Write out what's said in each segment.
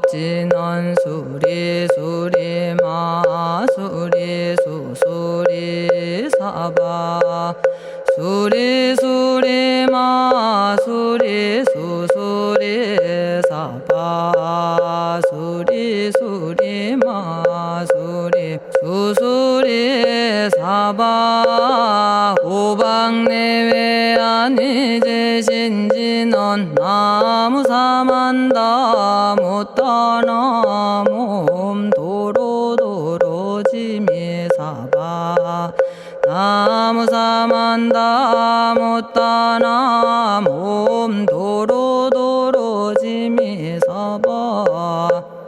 만겁진언 수리수리 마수리 수수리 사바 수리수리 마수리 수수리 사바 수리수리 마수리 수수리 사바 오방내외 아니제신진언 나무사만다 못다나 몸 도로도로지미사바 나무사만다 못다나 몸 도로도로지미사바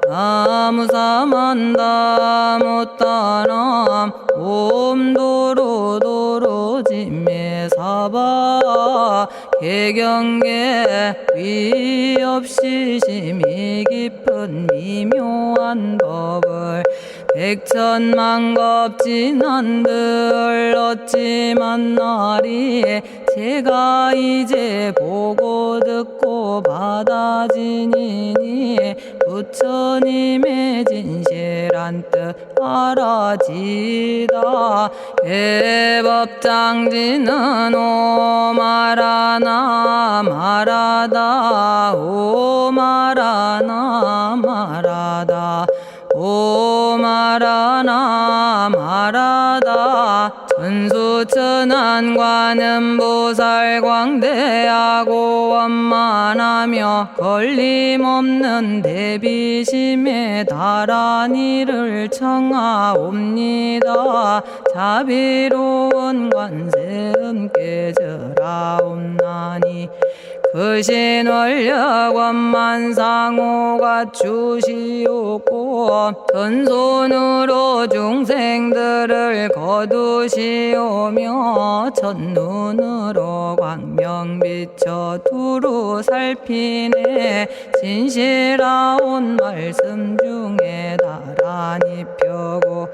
나무사만다 못다나 몸 도로도로지미사바 개경계 위없이 심히 깊은 미묘한 법을 백천만겁진한들 어찌 만나리 제가 이제 보고 듣고 받아지니니 부처님의 진실한 뜻 알아지다 해법장지는 오마라나 마라다 오마라나 마라다 오마라나 마라다 천수천안관음보살 광대하고 원만하며 걸림없는 대비심에 달한 이를 청하옵니다. 자비로운 관세음께 절하옵나니 그 신원력 원만상호가 주시옵고 전손으로 중생들을 거두시오며 첫눈으로 광명 비춰 두루 살피네 진실하온 말씀 중에 나란히 펴고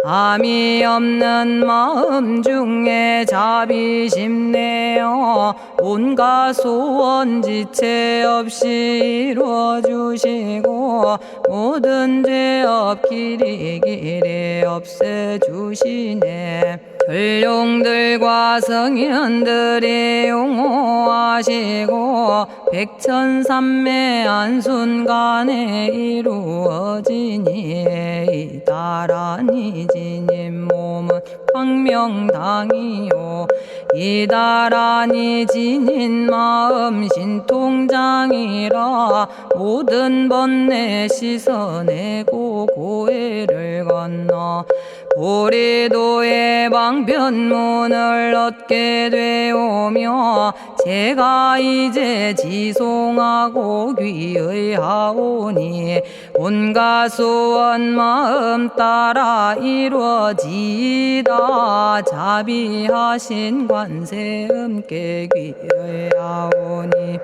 암이 없는 마음 중에 자비심 내어 온갖 소원 지체 없이 이루어주시고 모든 죄업 길이 없애주시네. 전룡들과 성현들이 용호하시고 백천삼매 한순간에 이루어지니 이다라니 지님 몸은 광명당이요 이다라니 지닌 마음 신통장이라 모든 번뇌 씻어내고 고해를 건너 보리도의 방편문을 얻게 되오며 제가 이제 지송하고 귀의하오니 온갖 소원 마음 따라 이루어지다 자비하신 관세음께 귀의하오니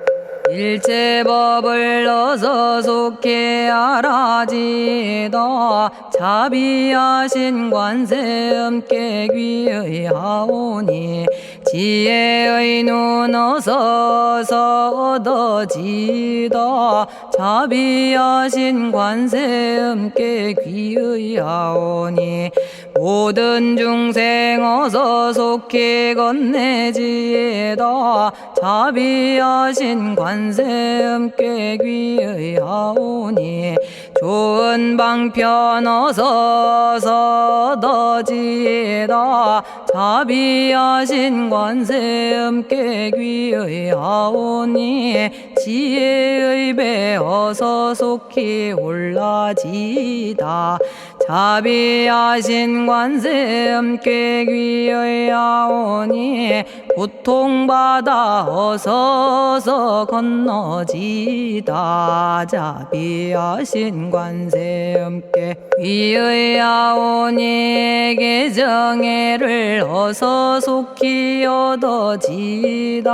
일체법을 어서 속히 알아지다 자비하신 관세음께 귀의하오니 지혜의 눈 어서 얻어지다 자비하신 관세음께 귀의하오니 모든 중생 어서 속히 건네지다 자비하신 관세음께 귀의하오니 좋은 방편 어서 얻어지다 자비하신 관세음께 귀의하오니 지혜의 배 어서 속히 올라지다 자비하신 관세음께 귀의하오니 고통받아 어서서 건너지다 자비하신 관세음께 귀의하오니 개정애를 어서 속히 얻어지다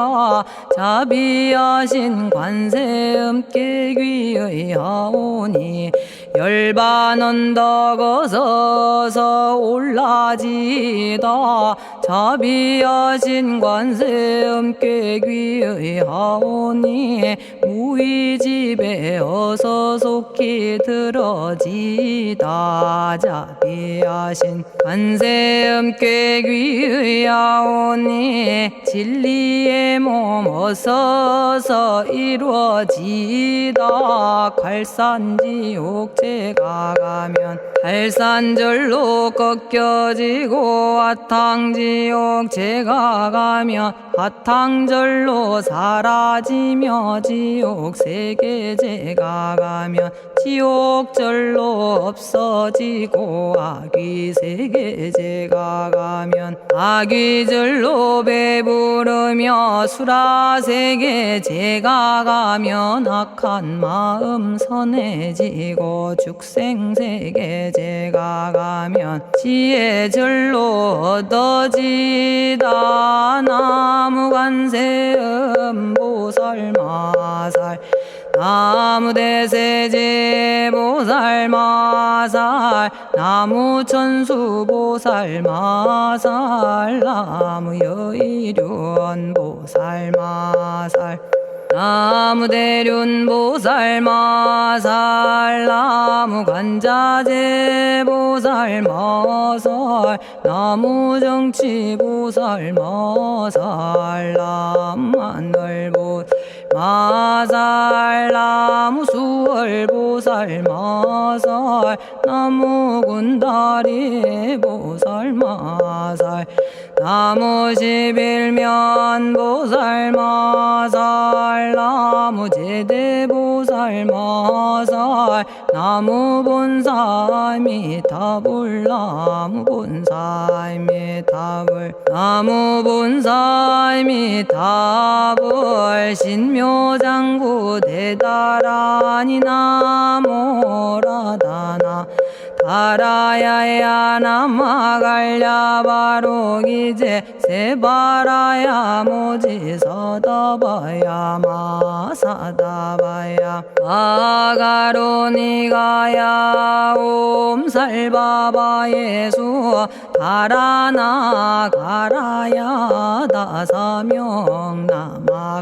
자비하신 관세음께 귀의하오니 열반 언덕 어서서 올라지다 자비하신 관세음께 귀의하오니 우리 집에 어서 속히 들어지다. 자비하신 관세음께 귀의하오니 진리의 몸 어서서 이루어지다. 갈산지옥 제가 가면 갈산절로 꺾여지고 화탕지옥 제가 가면 화탕절로 사라지며 지옥세계 제가 가면 지옥절로 없어지고 아귀세계 제가 가면 아귀절로 배부르며 수라세계 제가 가면 악한 마음 선해지고 죽생세계 제가 가면 지혜절로 얻어지다. 나무관세음 보살마살 나무대세제 보살마살 나무천수 보살마살 나무여의륜 보살마살 나무대륜 보살마살 나무간자재 보살마살 나무정치 보살마살 나무하늘 보살마살 나무수월 보살마살 나무군다리 보살마살 나무십일면 보살마살 나무제대 보살마살 나무본사미타불 나무본사미타불 나무본사미타불 신묘장구 대다라니 나모라다나 다라야야 나마갈야바로기제 세바라야 모지서다바야 마사다바야 아가로니가야 옴살바바예수 다라나 가라야 다사명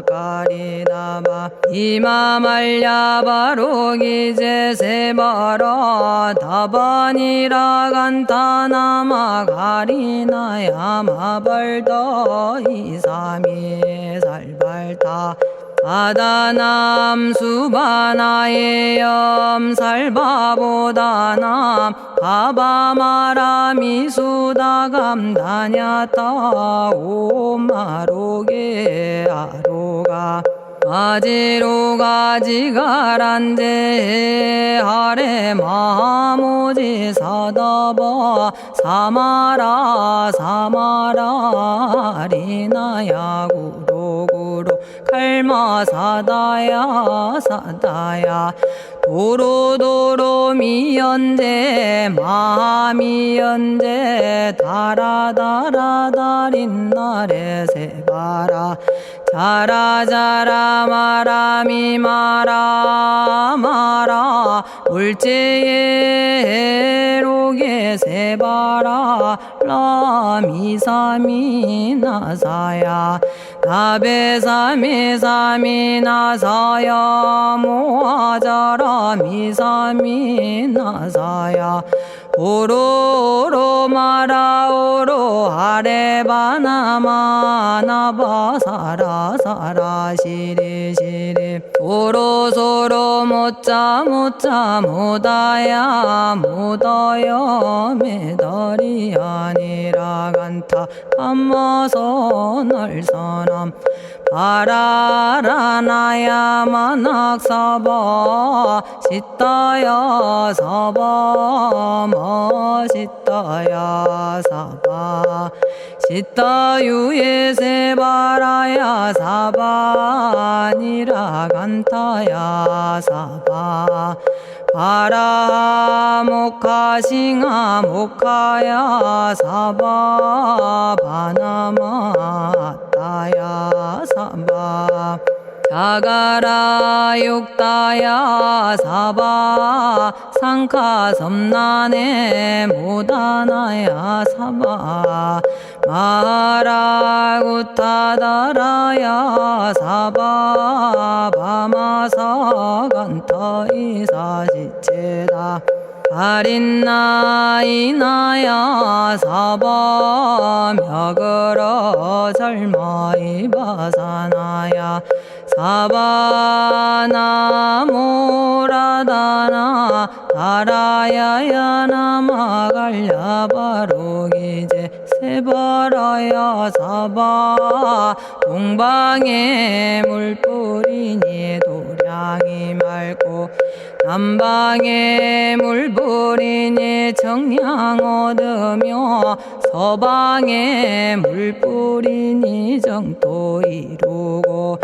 나마가리다바 이마말야바로기제 세바라 다바니라 간타나마 가리나야 마발더 이사미 살발타 아다남 수바나의 염살바보다남 바바마라미 수다감다냐타 오마로게 아로가 아지로가지가란데 아래 마모지 사다바 사마라 사마라 리나야 구로구로 칼마 사다야 사다야 도로도로 미연제 마미연제 다라다라다린나레 세바라 자라자라 마라미 마라 마라 울제에 로게 세바라 라미사미 나사야 나베사미사미 나사야 모아자라 미사미 나사야 오로로 마라오로 아레바나마나바 사라사라 시리시리 오로소로 못자 못자 못다야 못어여 메달이 아니라 간타 감마서 날선함 바라라나야 만학사바 시타야 사바 마시타야 사바 시타유에 세바라야 사바니라 간타야 사바 바라 모카싱아 모카야 사바 바나마 따야 사바 자가라 육다야 사바 상카 섬난에 모다나야 사바 마라구타다라야 사바 바마사 간타 이사지체다 아린나이나야 사바 며그러 절마이 바사나야 사바나모라다나 다라야야 나마갈야바로기제 세바라야 사바 동방에 물뿌리니 도량이 맑고 남방에 물뿌리니 정량 얻으며 서방에 물뿌리니 정토 이루고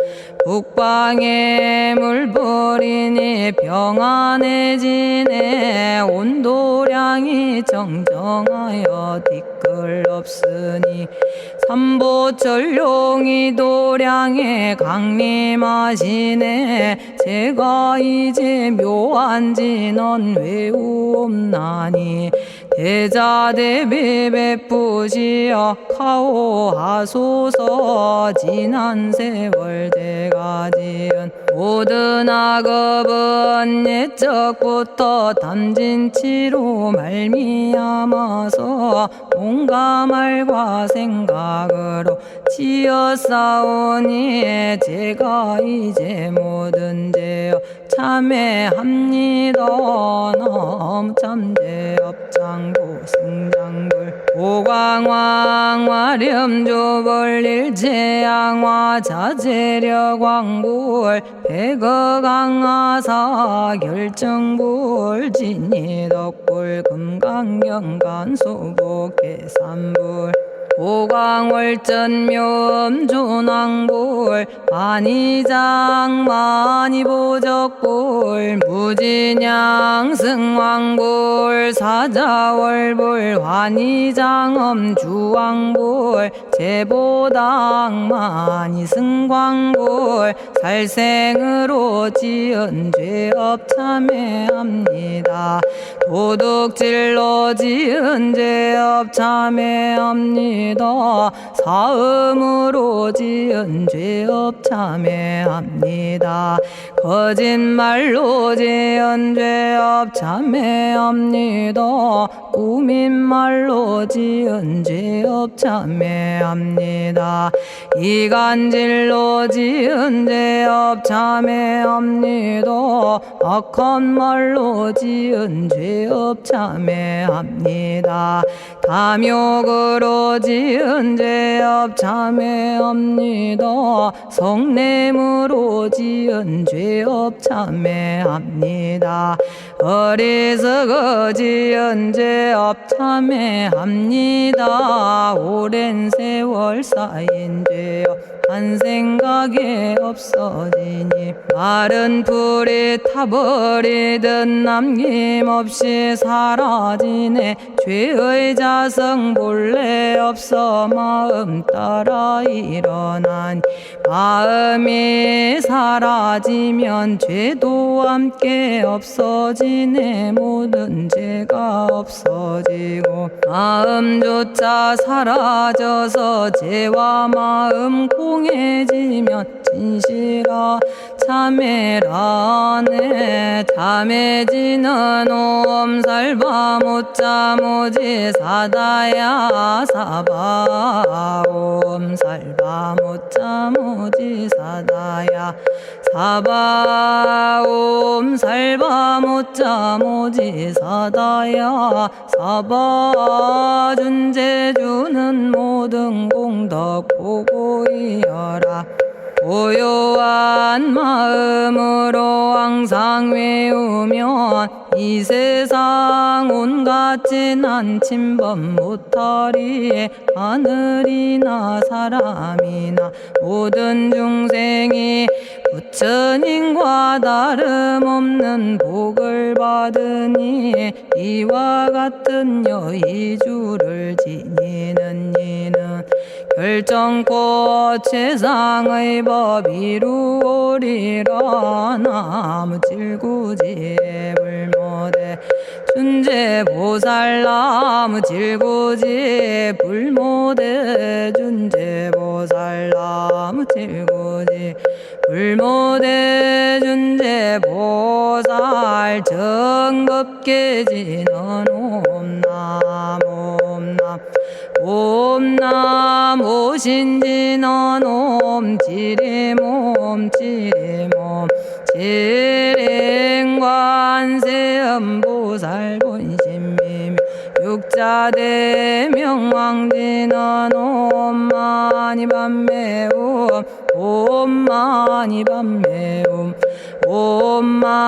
북방에 물뿌리니 평안해지네 온도량이 정정하여 뒤끌 없으니 삼보철룡이 도량에 강림하시네 제가 이제 묘한지 넌 외우옵나니 대자대비 베푸시어 카오하소서 지난 세월 제가 지은 모든 악업은 옛적부터 탐진치로 말미암아서 온갖 말과 생각으로 지었사오니 제가 이제 모든 죄업 참회합니다. 넘참죄업장부 승장불 오광왕 화렴조벌일제양화 자재력왕불 백어강하사 결정불 진이덕불 금강경간소복계산불 오광월전묘음존왕불 만이장 만이보적불 무진양승왕불 사자월불 환희장엄주왕불 제보당 만이승광불 살생으로 지은 죄업 참회합니다. 도둑질로 지은 죄업 참회합니다. 사음으로 지은 죄업 참회합니다. 거짓말로 지은 죄업 참회합니다. 꾸민말로 지은 죄업 참회합니다. 이간질로 지은 죄업 참회합니다. 악한 말로 지은 죄업 참회합니다. 탐욕으로 지은 죄업 참회합니다. 성냄으로 지은 죄업 참회합니다. 어리석어 지은 죄업 참회합니다. 오랜 세월 쌓인 죄업 한 생각에 없어지니 마른 풀이 타버리듯 남김없이 사라지네. 죄의 자성 본래 없어 마음 따라 일어나니 마음이 사라지면 죄도 함께 없어지네. 모든 죄가 없어지고 마음조차 사라져서 죄와 마음 공해지면 진실아 참회라네. 참해지는 옴살바 못자모지 사다야 사바 옴살바 못자모지 사다야 사바 옴살바 못자모지 사다야 사바 준재주는 모든 공덕 보고이여라. 고요한 마음으로 항상 외우면 이 세상 온갖 진한 침범 못하리. 하늘이나 사람이나 모든 중생이 부처님과 다름없는 복을 받으니 이와 같은 여의주를 지니는 이는 결정코 최상의 법 이루오리라. 나무질구지 불모대 준재보살. 나무질구지 불모대 준재보살. 나무질구지 불모대 준재보살. 정법계지는 옴남 옴남 옴남 오신지는 옴지리몸 지리몸 지랭관세음보살 본심미묘 육자대명왕지는 옴마니밤매옴 옴마니밤매옴 옴마니밤매옴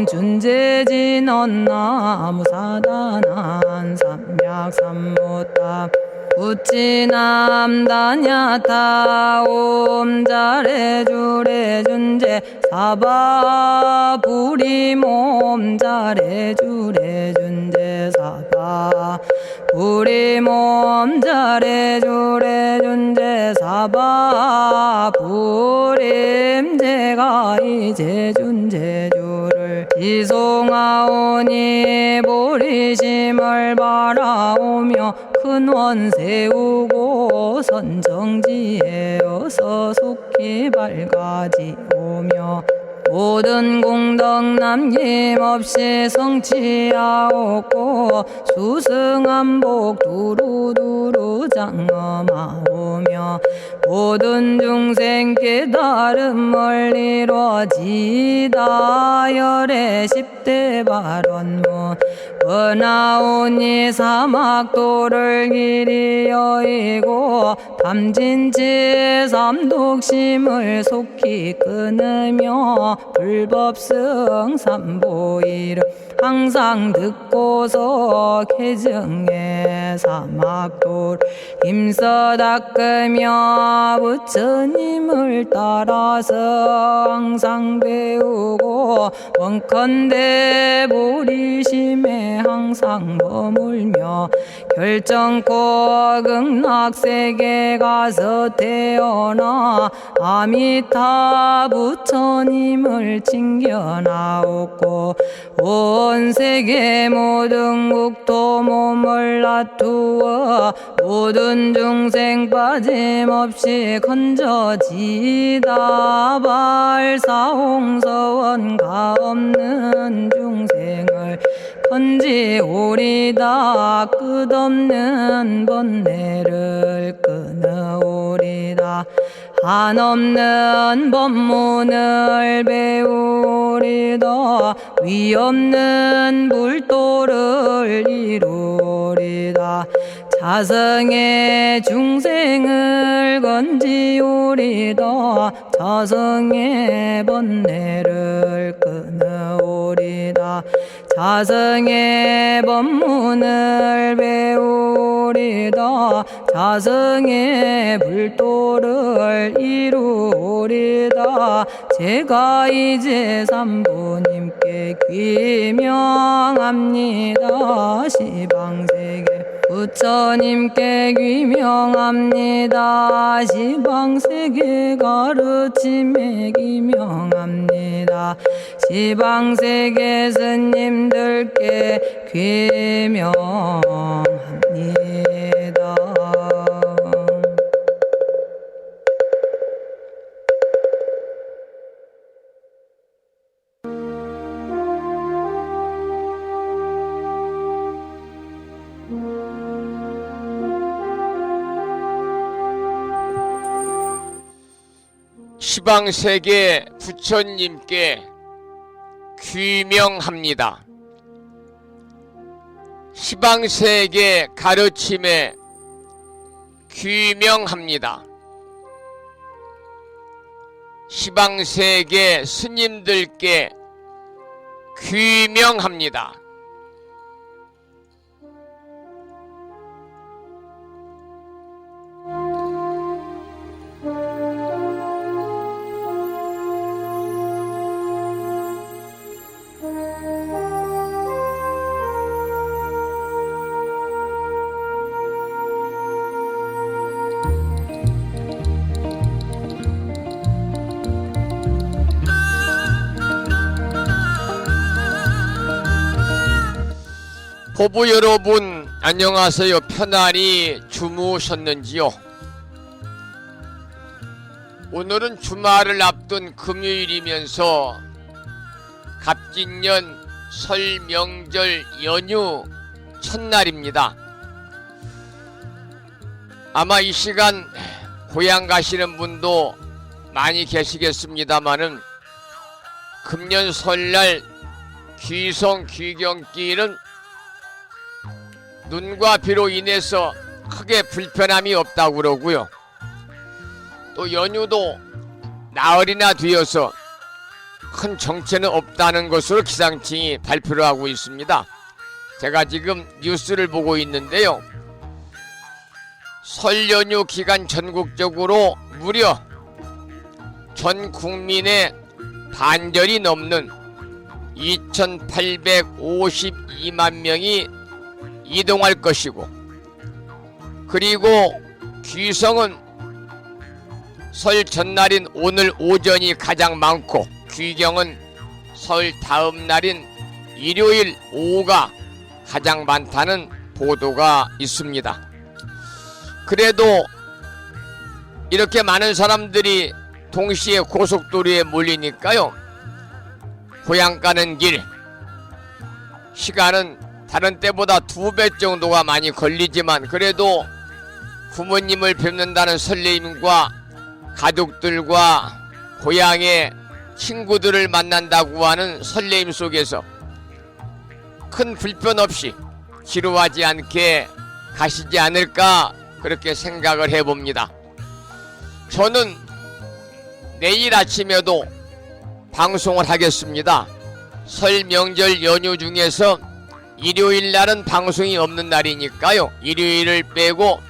준재진언 나무사단한 삼약삼무타 우치남다냐타 옴자레주레 준재 사바 부리몸 자레주레 준재 사바 부리몸 자레주레 준재 사바 부림. 제가 이제 준재주를 지송하오니 보리심을 바라오며 큰원 세우고 선정지에 어서 속히 밝아지오며 모든 공덕 남김없이 성취하옵고 수승한복 두루두루 장엄하오며 모든 중생 깨달음을 이루어지다. 열의 10대 발원문 은하오니 사막도를 길이 여의고 탐진치 삼독심을 속히 끊으며 불법승 삼보이를 항상 듣고서 개정의 사막도를 힘써 닦으며 부처님을 따라서 항상 배우고 원컨대 보리심에 항상 머물며 결정코 극락세계 가서 태어나 아미타 부처님을 챙겨나오고 온 세계 모든 국토 몸을 놔두어 모든 중생 빠짐없이 건져지다. 발사홍서원가 없는 중생을 건지오리다. 끝없는 번뇌를 끊어오리다. 한없는 법문을 배우리다. 위없는 불도를 이루리다. 자성의 중생을 건지오리다. 자성의 번뇌를 끊어오리다. 자성의 법문을 배우리다. 자성의 불도를 이루리다. 제가 이제 삼부님께 귀명합니다. 시방세계 부처님께 귀명합니다. 시방세계 가르침에 귀명합니다. 시방세계 스님들께 귀명합니다. 시방세계 부처님께 귀명합니다. 시방세계 가르침에 귀명합니다. 시방세계 스님들께 귀명합니다. 보부 여러분 안녕하세요. 편안히 주무셨는지요? 오늘은 주말을 앞둔 금요일이면서 갑진년 설 명절 연휴 첫날입니다. 아마 이 시간 고향 가시는 분도 많이 계시겠습니다마는 금년 설날 귀성 귀경길은 눈과 비로 인해서 크게 불편함이 없다고 그러고요. 또 연휴도 나흘이나 뒤어서 큰 정체는 없다는 것으로 기상청이 발표를 하고 있습니다. 제가 지금 뉴스를 보고 있는데요. 설 연휴 기간 전국적으로 무려 전 국민의 반절이 넘는 2,852만 명이 이동할 것이고, 그리고 귀성은 설 전날인 오늘 오전이 가장 많고, 귀경은 설 다음 날인 일요일 오후가 가장 많다는 보도가 있습니다. 그래도 이렇게 많은 사람들이 동시에 고속도로에 몰리니까요, 고향 가는 길 시간은 다른 때보다 2배 정도가 많이 걸리지만, 그래도 부모님을 뵙는다는 설레임과 가족들과 고향의 친구들을 만난다고 하는 설레임 속에서 큰 불편 없이 지루하지 않게 가시지 않을까, 그렇게 생각을 해봅니다. 저는 내일 아침에도 방송을 하겠습니다. 설 명절 연휴 중에서 일요일 날은 방송이 없는 날이니까요, 일요일을 빼고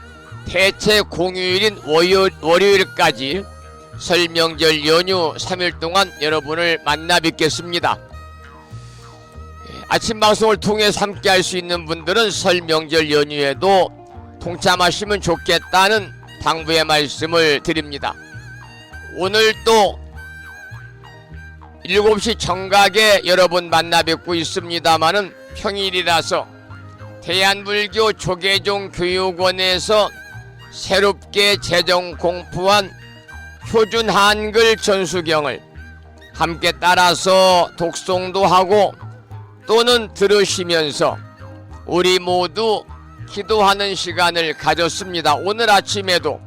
대체 공휴일인 월요일까지 설 명절 연휴 3일 동안 여러분을 만나 뵙겠습니다. 아침 방송을 통해서 함께 할 수 있는 분들은 설 명절 연휴에도 동참하시면 좋겠다는 당부의 말씀을 드립니다. 오늘 또 7시 정각에 여러분 만나 뵙고 있습니다마는 평일이라서 대한불교 조계종 교육원에서 새롭게 제정 공부한 표준 한글 전수경을 함께 따라서 독송도 하고 또는 들으시면서 우리 모두 기도하는 시간을 가졌습니다. 오늘 아침에도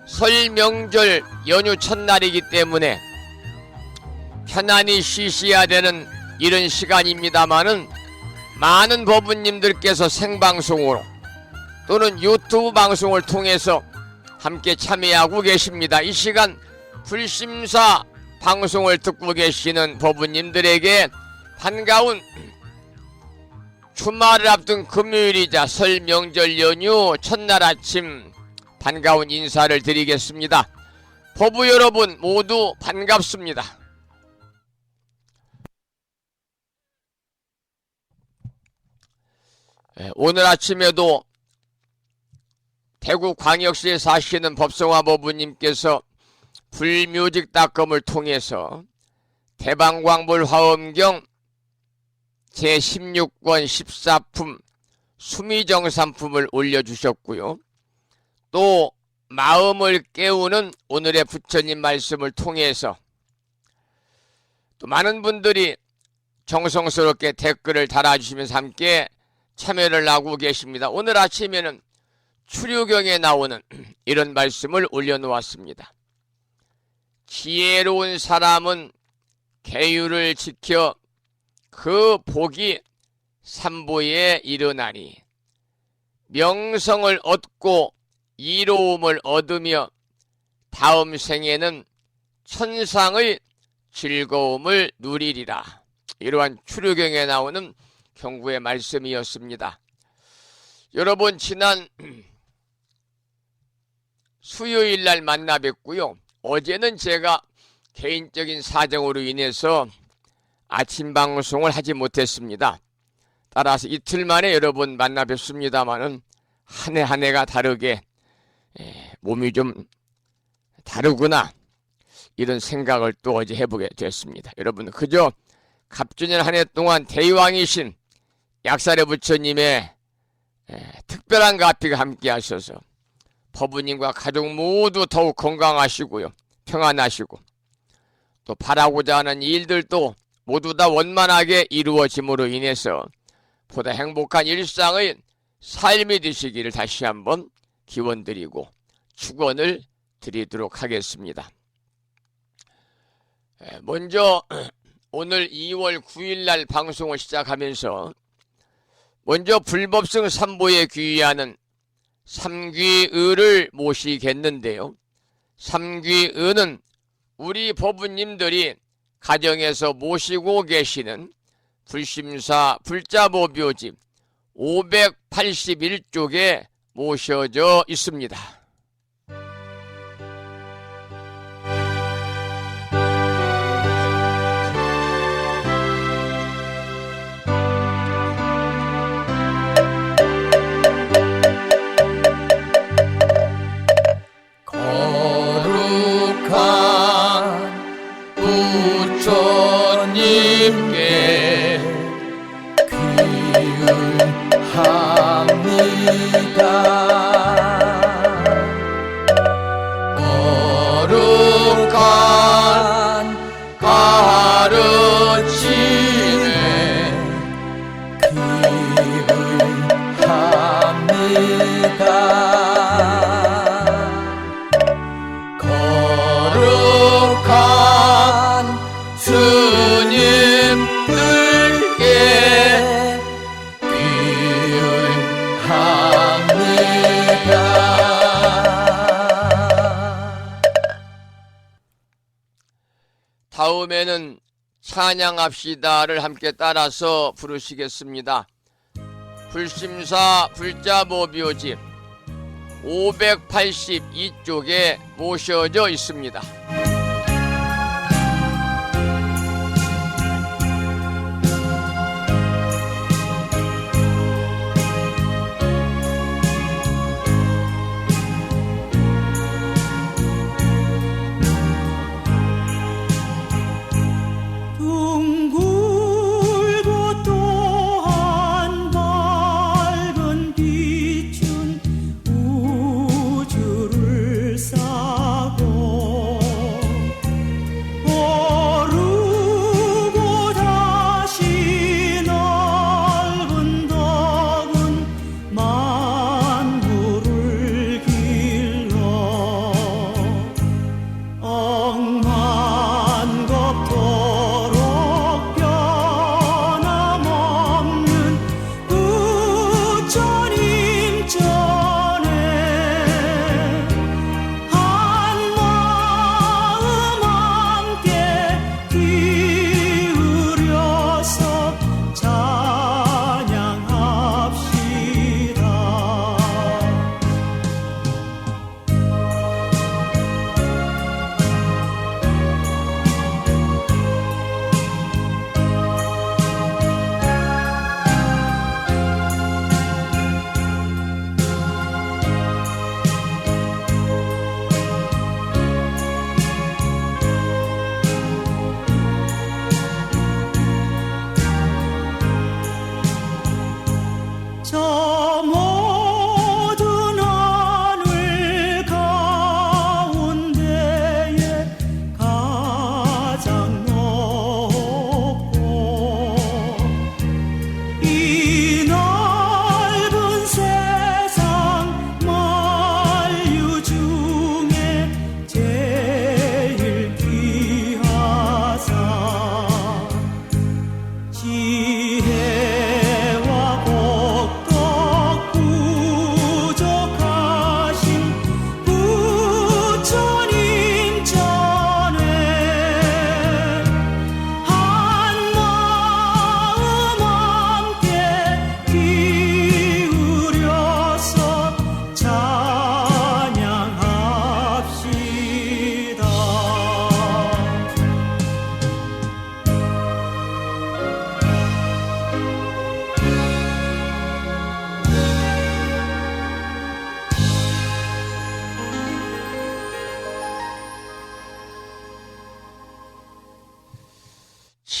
설 명절 연휴 첫날이기 때문에 편안히 쉬셔야 되는 이런 시간입니다마는 많은 법부님들께서 생방송으로 또는 유튜브 방송을 통해서 함께 참여하고 계십니다. 이 시간 불심사 방송을 듣고 계시는 법부님들에게 반가운 주말을 앞둔 금요일이자 설 명절 연휴 첫날 아침 반가운 인사를 드리겠습니다. 법부 여러분 모두 반갑습니다. 오늘 아침에도 대구광역시에 사시는 법성화 법부님께서 불뮤직닷컴을 통해서 대방광불 화엄경 제16권 14품 수미정산품을 올려주셨고요. 또 마음을 깨우는 오늘의 부처님 말씀을 통해서 또 많은 분들이 정성스럽게 댓글을 달아주시면서 함께 참여를 하고 계십니다. 오늘 아침에는 추류경에 나오는 이런 말씀을 올려놓았습니다. 지혜로운 사람은 계율을 지켜 그 복이 삼보에 이르나니 명성을 얻고 이로움을 얻으며 다음 생에는 천상의 즐거움을 누리리라. 이러한 추류경에 나오는 경구의 말씀이었습니다. 여러분 지난 수요일날 만나 뵙고요. 어제는 제가 개인적인 사정으로 인해서 아침 방송을 하지 못했습니다. 따라서 이틀 만에 여러분 만나 뵙습니다마는 한 해 한 해가 다르게 몸이 좀 다르구나 이런 생각을 또 어제 해보게 됐습니다. 여러분 그저 갑진년 한 해 동안 대왕이신 약살의 부처님의 특별한 가피가 함께 하셔서 법부님과 가족 모두 더욱 건강하시고요. 평안하시고 또 바라고자 하는 일들도 모두 다 원만하게 이루어짐으로 인해서 보다 행복한 일상의 삶이 되시기를 다시 한번 기원드리고 축원을 드리도록 하겠습니다. 먼저 오늘 2월 9일 날 방송을 시작하면서 먼저 불법성 삼보에 귀의하는 삼귀의를 모시겠는데요. 삼귀의는 우리 법부님들이 가정에서 모시고 계시는 불심사 불자보묘집 581쪽에 모셔져 있습니다. 부처님께 귀의합니다. 거룩한 가르침에 귀의합니다. 거룩한 스님들께 귀의합니다. 다음에는 찬양합시다를 함께 따라서 부르시겠습니다. 불심사 불자보묘집 582쪽에 모셔져 있습니다. 둥글고 또한 밝은 빛은 우주를 싸고 오르고 다시 넓은 덕은 만물을 길러 억만 겁도록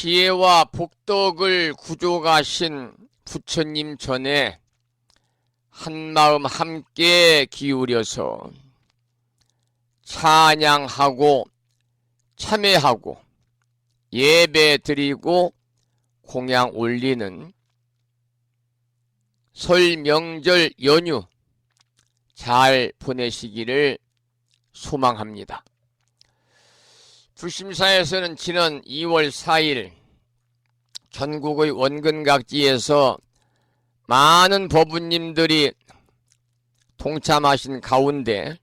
지혜와 복덕을 구족하신 부처님 전에 한마음 함께 기울여서 찬양하고 참회하고 예배 드리고 공양 올리는 설 명절 연휴 잘 보내시기를 소망합니다. 불심사에서는 지난 2월 4일 전국의 원근각지에서 많은 법부님들이 동참하신 가운데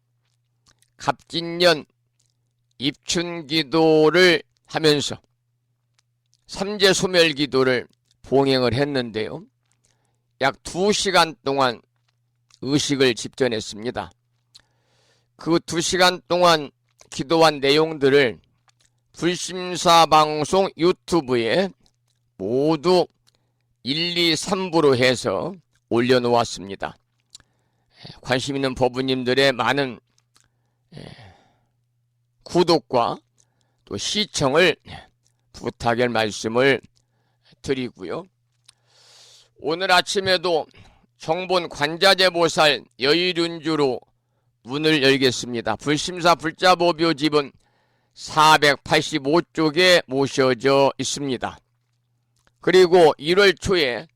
갑진년 입춘기도를 하면서 삼재소멸기도를 봉행을 했는데요. 약 2시간 동안 의식을 집전했습니다. 그 2시간 동안 기도한 내용들을 불심사방송 유튜브에 모두 1, 2, 3부로 해서 올려놓았습니다. 관심 있는 법부님들의 많은 구독과 또 시청을 부탁의 말씀을 드리고요. 오늘 아침에도 정본 관자재보살 여의륜주로 문을 열겠습니다. 불심사 불자보묘집은 485쪽에 모셔져 있습니다. 그리고 1월 초에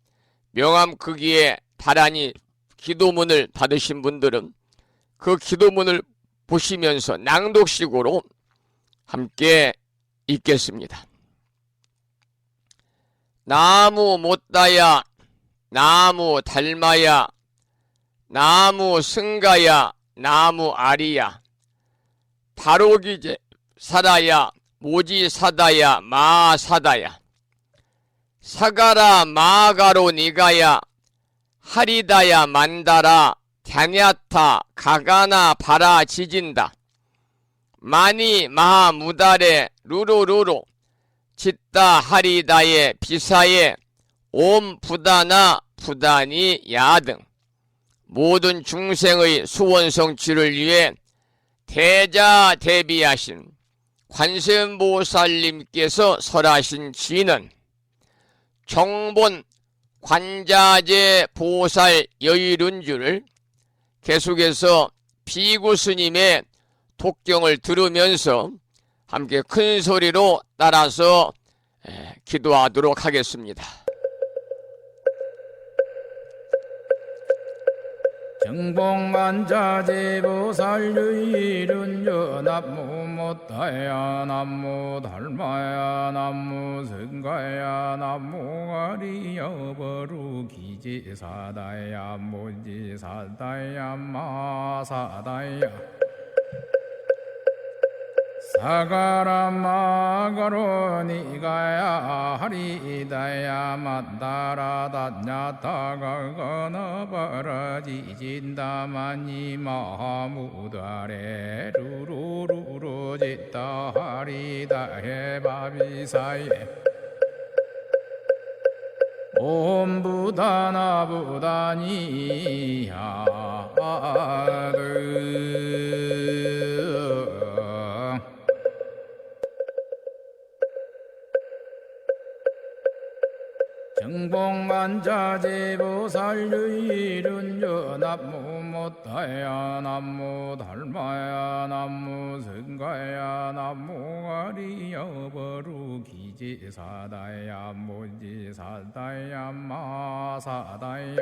명암크기에 다란히 기도문을 받으신 분들은 그 기도문을 보시면서 낭독식으로 함께 읽겠습니다. 나무 못다야, 나무 달마야, 나무 승가야, 나무 아리야, 다로기제 사다야, 모지사다야, 마사다야, 사가라 마가로 니가야, 하리다야 만다라, 갸냐타 가가나 바라 지진다, 마니 마무다레 루로루로 짓다 하리다에 비사에 옴 부다나 부다니 야 등 모든 중생의 수원 성취를 위해 대자대비하신 관세음보살님께서 설하신 지는 정본 관자재 보살 여의륜주를 계속해서 비구스님의 독경을 들으면서 함께 큰 소리로 따라서 기도하도록 하겠습니다. 정복만자제보살 유일은여 남무 못다야 남무 달마야 남무 승가야 남무 아리여 버루 기지사다야 모지사다야 마사다야 사가라 마가로 니가야 하리다야 만다라 다냐타가 거너버라 지진다마니 마무다레 루루루루 짓다 하리다 해바비사예 옴 부다나 부다니야 정복만자제보살 유일은여 남무 못다야 남무 달마야 남무 승가야 남무 아리여 버루 기지사다야 모지사다야 마사다야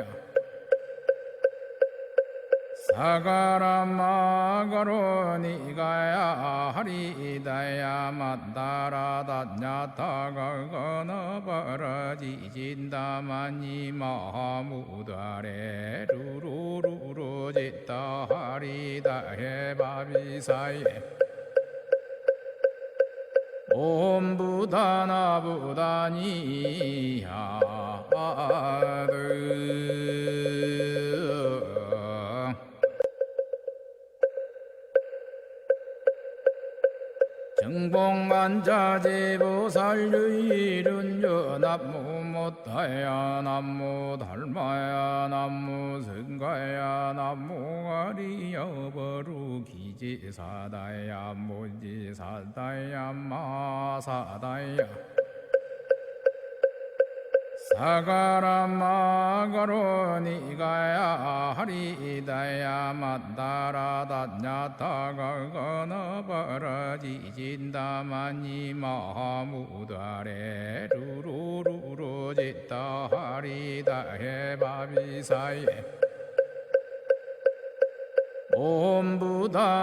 사가라 마가로 니가야 하리다야 만다라 다냐타가 거너버라 지진다마니 마무다레 루루루루 짓다 하리다 해바비사예 옴 부다나 부다니야 정복만자제보살 유일은여 남무 못다야 남무 달마야 남무 승가야 남무 아리여 버루 기지사다야 모지사다야 마사다야 사가라마가로니가야 하리다야 만다라다냐타가거너버러지진다마니 마하무다레 루루루루지다 하리다해바비사예 옴부다나부다니야드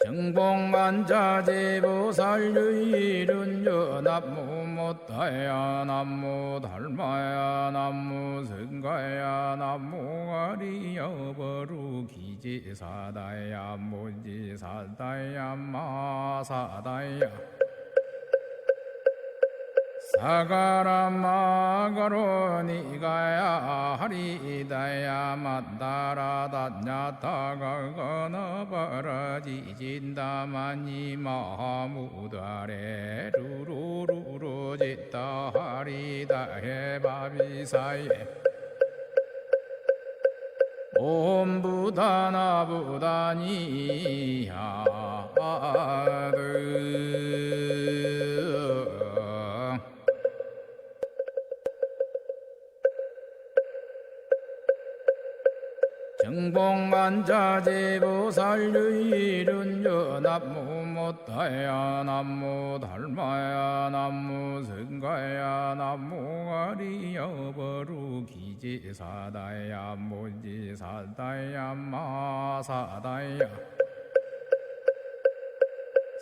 정봉만자제보살유일은여 남무못다야 남무달마야 남무승가야 남무가리여버루기지사다야 무지사다야 마사다야 사가라마가로니가야 하리다야 만다라다냐타가거너버러지진다마니 마하무다레 루루루루지다 하리다해바비사예 옴부다나부다니야드 정봉만자제보살유일은여 남무못다야 남무달마야 남무승가야 남무가리여버루기지사다야 무지사다야 마사다야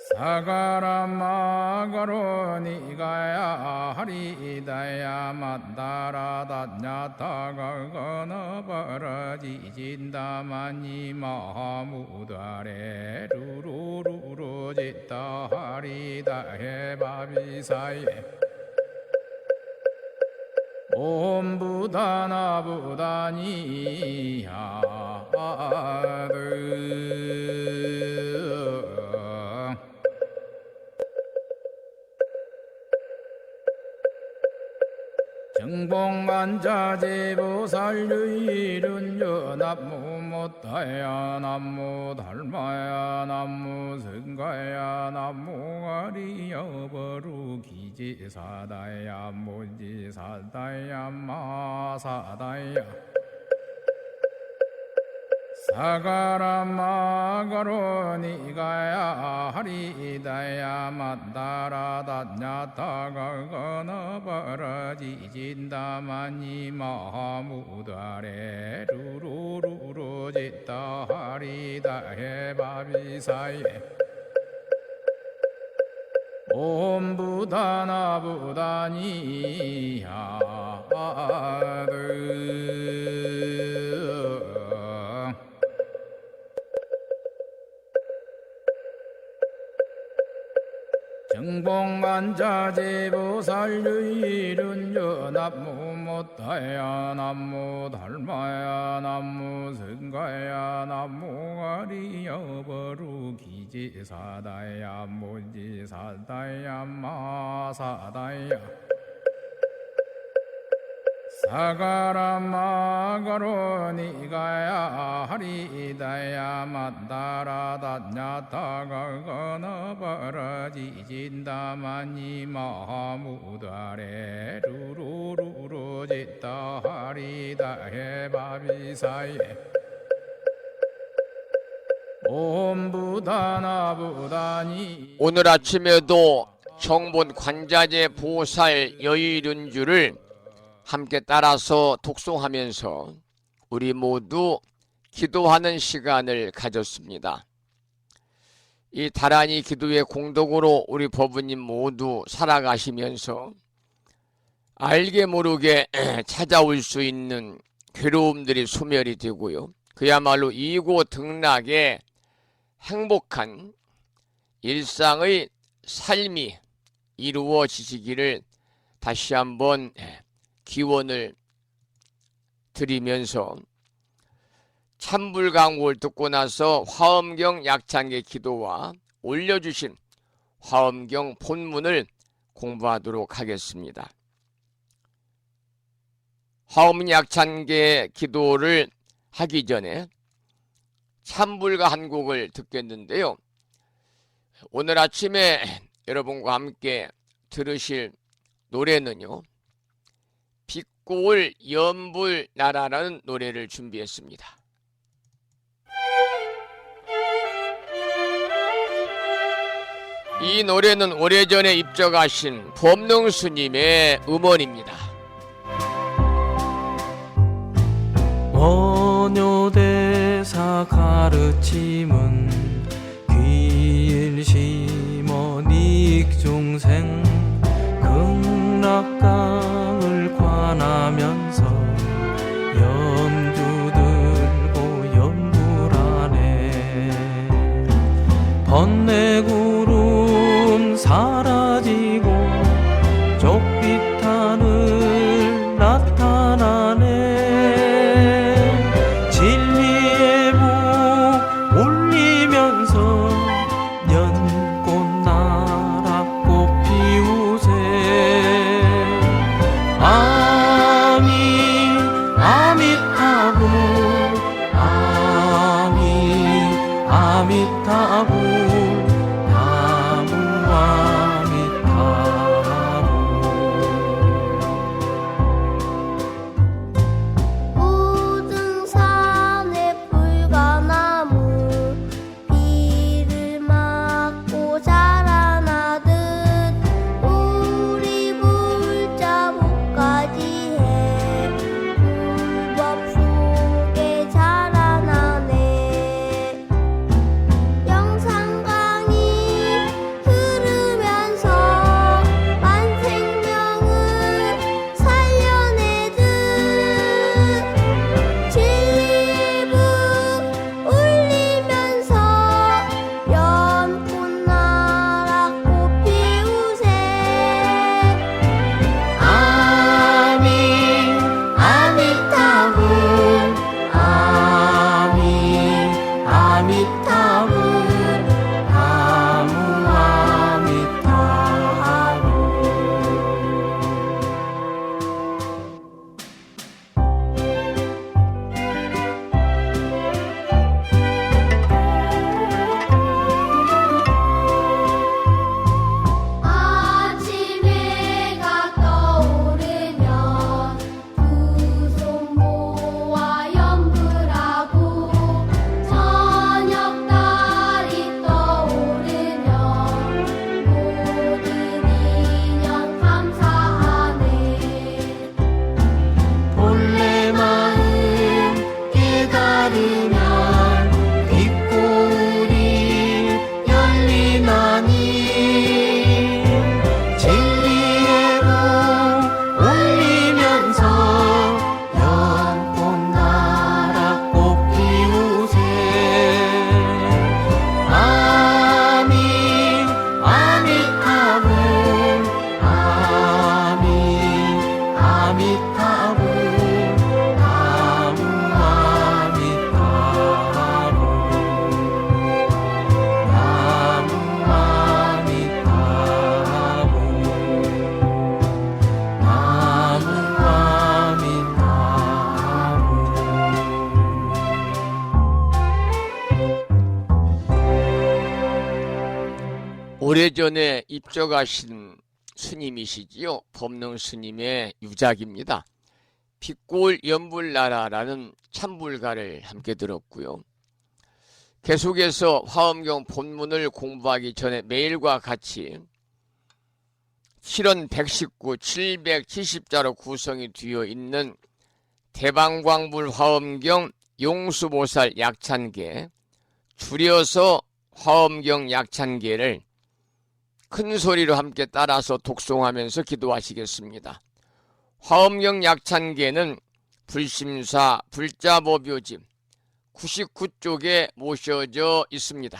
사가라마가로니가야 하리다야 만다라다냐타가거너버러지진다마니 마하무다레 루루루루지다 하리다해바비사예 옴부다나부다니야드 정봉만자제보살유일은여 남무못다야 남무달마야 남무승가야 남무가리여버루기지사다야 무지사다야 마사다야 사가라마가로니가야 하리다야 만다라다냐타가거너버러지진다마니 마하무다레 루루루루지다 하리다해바비사예 옴부다나부다니야드 정봉만자제보살유일은여 남무못다야 남무달마야 남무승가야 남무가리여버루기지사다야 무지사다야 마사다야 사가라마가로니가야 하리다야 만다라다냐타가거너버러지진다마니 마하무다레 루루루루지다 하리다해바비사예 옴부다나부다니 오늘 아침에도 정본 관자재 보살 여의륜주를 함께 따라서 독송하면서 우리 모두 기도하는 시간을 가졌습니다. 이 다란이 기도의 공덕으로 우리 법부님 모두 살아가시면서 알게 모르게 찾아올 수 있는 괴로움들이 소멸이 되고요. 그야말로 이고등락의 행복한 일상의 삶이 이루어지시기를 다시 한번 기원을 드리면서 참불강구를 듣고 나서 화엄경 약창계 기도와 올려주신 화엄경 본문을 공부하도록 하겠습니다. 화엄약찬계 기도를 하기 전에 찬불가 한 곡을 듣겠는데요. 오늘 아침에 여러분과 함께 들으실 노래는요, 빛고울 연불나라라는 노래를 준비했습니다. 이 노래는 오래전에 입적하신 법능 스님의 음원입니다. 원효대사 가르침은 귀일 심어 닉중생 극락강을 관하면서 염주 들고 연불하네. 번뇌구름 사라지고 족빛 하늘 나타나네. 진리의 복 올리면서 연꽃나라 꽃 피우세. 아미 아미타불 아미 아미타불 나무 아미타불. 우등산에 불가나무 비를 맞고 자라나듯 우리 불자 목가지에 불법 속에 자라나네. 영산강이 흐르면서 만생명을 살려내듯 진리의 북 울리면서 연꽃나라 꽃 피우세. 아미 아미타불 아미 아미타불 나무 아미타불. 아침 해가 떠오르면 두 손 모아 연불하고 저녁 달이 떠오르면 모든 인연 감사하네. 본래 마음 깨달으면 빛고울이 열리나니. 진리의 복 올리면서 연꽃나라 꽃 피우세. 아미 아미타불 아미 아미타불 나무 아미타불 나무 아미타불 나무 아미타불. 오래전에 입적하신 스님이시지요. 법능 스님의 유작입니다. 빛고울 연불나라라는 찬불가를 함께 들었고요. 계속해서 화엄경 본문을 공부하기 전에 매일과 같이 7원 119, 770자로 구성이 되어 있는 대방광불 화엄경 용수보살 약찬계, 줄여서 화엄경 약찬계를 큰 소리로 함께 따라서 독송하면서 기도하시겠습니다. 화엄경 약찬계는 불심사 불자보묘집 99쪽에 모셔져 있습니다.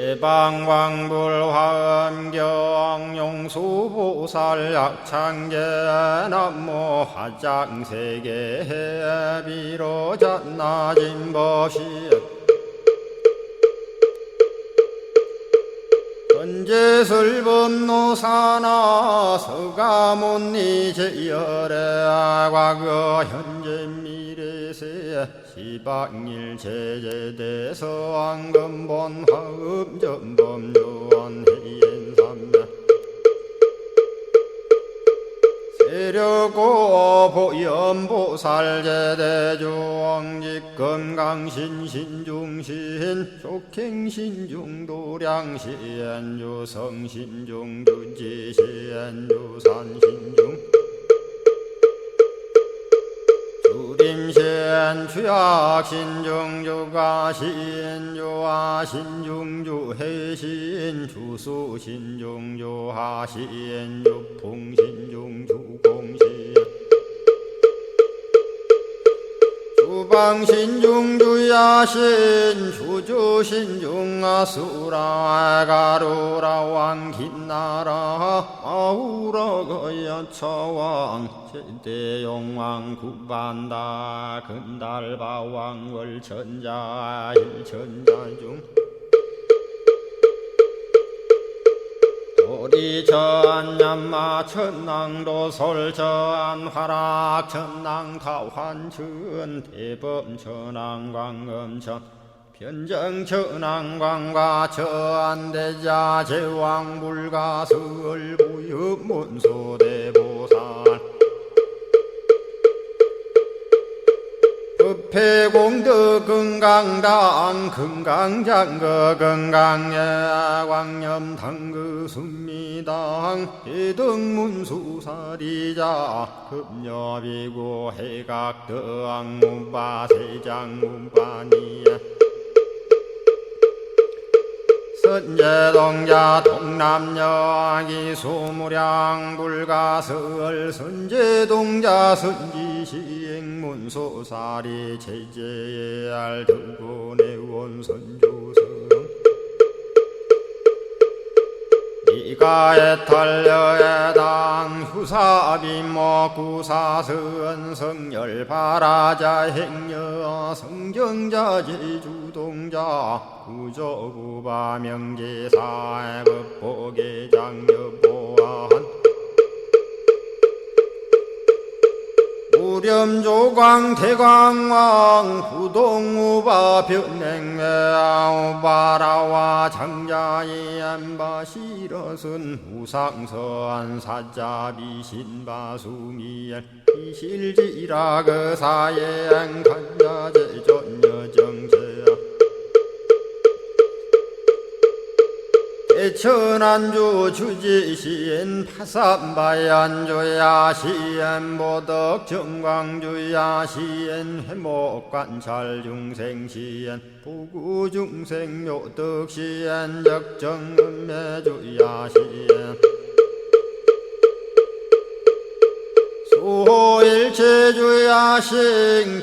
대방광불화엄경 용수보살 약창계 남모 화장세계 비로잣나진법시 현재설법노사나 서가문니 제열의 과거 현재 미래세 시방일 제제대서 왕금본 화음전범요원 해인삼매 세력고 보현보살제대주왕직 건강신신중신 족행신중도량시엔주성신중주지시엔주산신중 주림신 주약신중주가신 주화신중주해신 주수신중주하신 주풍신중주공신 주방신중주야신 주주신중아수라 가루라 왕긴나라 아우라가야차왕 제대용왕 구반다 근달바왕 월천자 일천자중 도리천 얀마 천낭도 솔천 화락 천낭 타환천 대범 천왕 광음천 변정 천왕 광과 천대자 제왕 불가설 부유 문소대보살 법회공덕 건강당 건강장거 건강예 광염당그 순미당 해등문수사리자 급여비고 해각덕 문바세장 문바니야 선제동자 동남여기 소무량 불가설 선제동자 선지시행문소사리 제제알 등군의원 선주성 이가에탈려에당 후사비모 구사선 성열바라자 행여 성정자 제주동자 구조구바 명제사의 법보계장 여보한 우렴조광 대광왕 부동우바 변냉매아 우바라와 장자이 안바시러슨 우상서안 사자비신바수미엔 이실지라 그 사예행 간자제전여정세야 대천안주 주지시엔 파산바얀주야 시엔 보덕 정광주야 시엔 해목관찰 중생시엔 부구중생 묘덕시엔 적정음매주야 시엔 수호일체주야신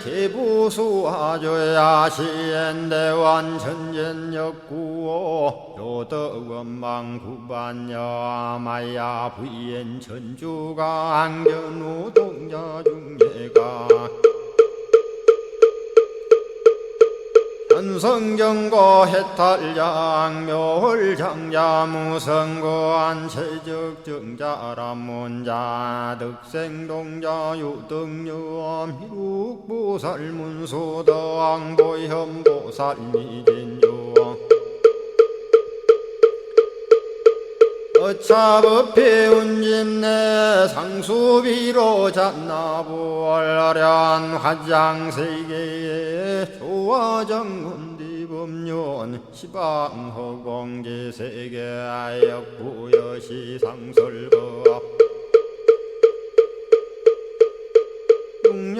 개부수하주야신 대완천전역구호 요덕원망구반여 마야 부인 천주가 안견우 동자중예가 현성경고 해탈장 묘홀장자 무성고한 체적정자람문자 득생동자 유등유엄 희룩보살문소덕보현보살미진유엄 어차법회 운집내 상수비로 잣나부얼련 화장세계에 조화정운디범련 시방허공제세계아역부여시 상설법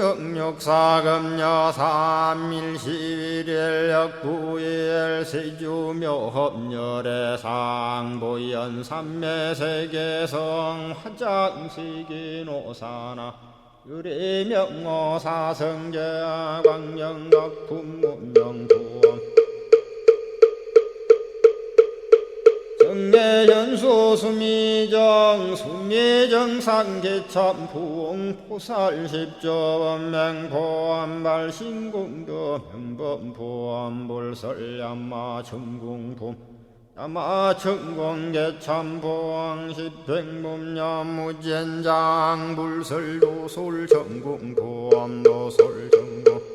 육력사금여 삼일시일역부일 세주묘법열의 상보연 삼매세계성 화장세계노사나 유래명어사성제 광영각품문명부엄 경례현수 수미정 수미정상개참 부엉 포살십조원맹 보안발신공도 명범 보안불설야마 청궁품 야마천공개참 보왕십백문야 무젠장 불설도솔 전궁 보암도솔 전궁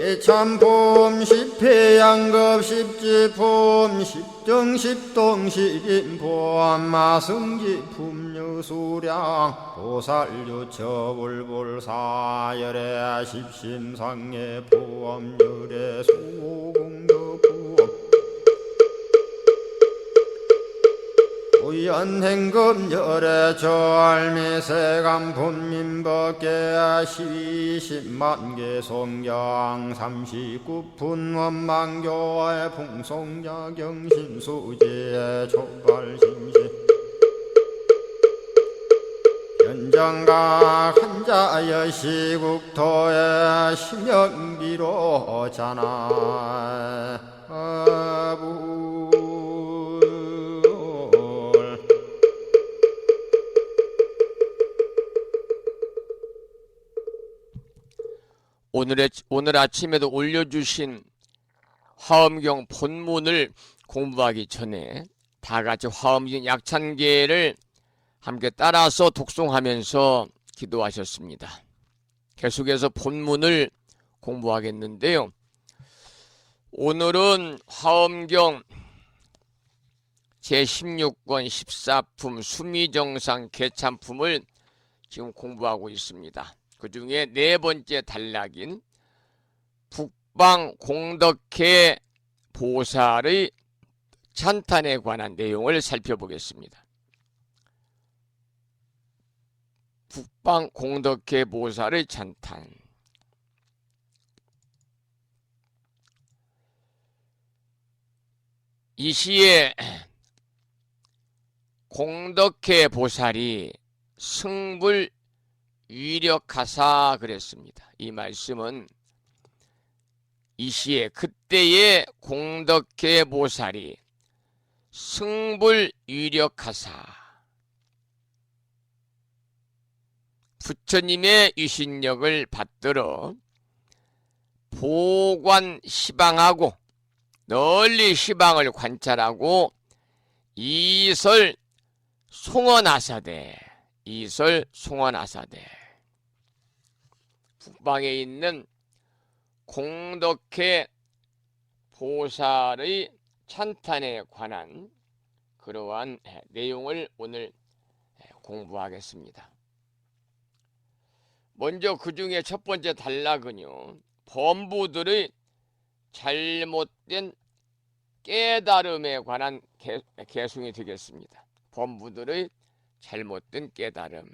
개참폼 십회양급 십지폼 십정십동 십인포암마승지품 유수량 보살유처 불불사열애 십심상해 보암열애 수공덕 부엄 우연행금열애 저알미세감 본민법계 시십만개 송경 39분 원망교의 풍송야경신수제 초발신시 현정각 한자여 시국토의 심영비로 자나부 오늘 아침에도 올려주신 화엄경 본문을 공부하기 전에 다 같이 화엄경 약찬계를 함께 따라서 독송하면서 기도하셨습니다. 계속해서 본문을 공부하겠는데요. 오늘은 화엄경 제16권 14품 수미정상 개참품을 지금 공부하고 있습니다. 그 중에 네 번째 단락인 북방공덕회 보살의 찬탄에 관한 내용을 살펴보겠습니다. 북방공덕회 보살의 찬탄. 이 시에 공덕회 보살이 승불 위력하사 그랬습니다. 이 말씀은 이 시에 그때의 공덕회 보살이 승불 위력하사 부처님의 유신력을 받들어 보관 시방하고 널리 시방을 관찰하고 이설 송원하사대 이설 송원하사대 북방에 있는 공덕회 보살의 찬탄에 관한 그러한 내용을 오늘 공부하겠습니다. 먼저 그 중에 첫 번째 단락은요, 범부들의 잘못된 깨달음에 관한 개송이 되겠습니다. 범부들의 잘못된 깨달음.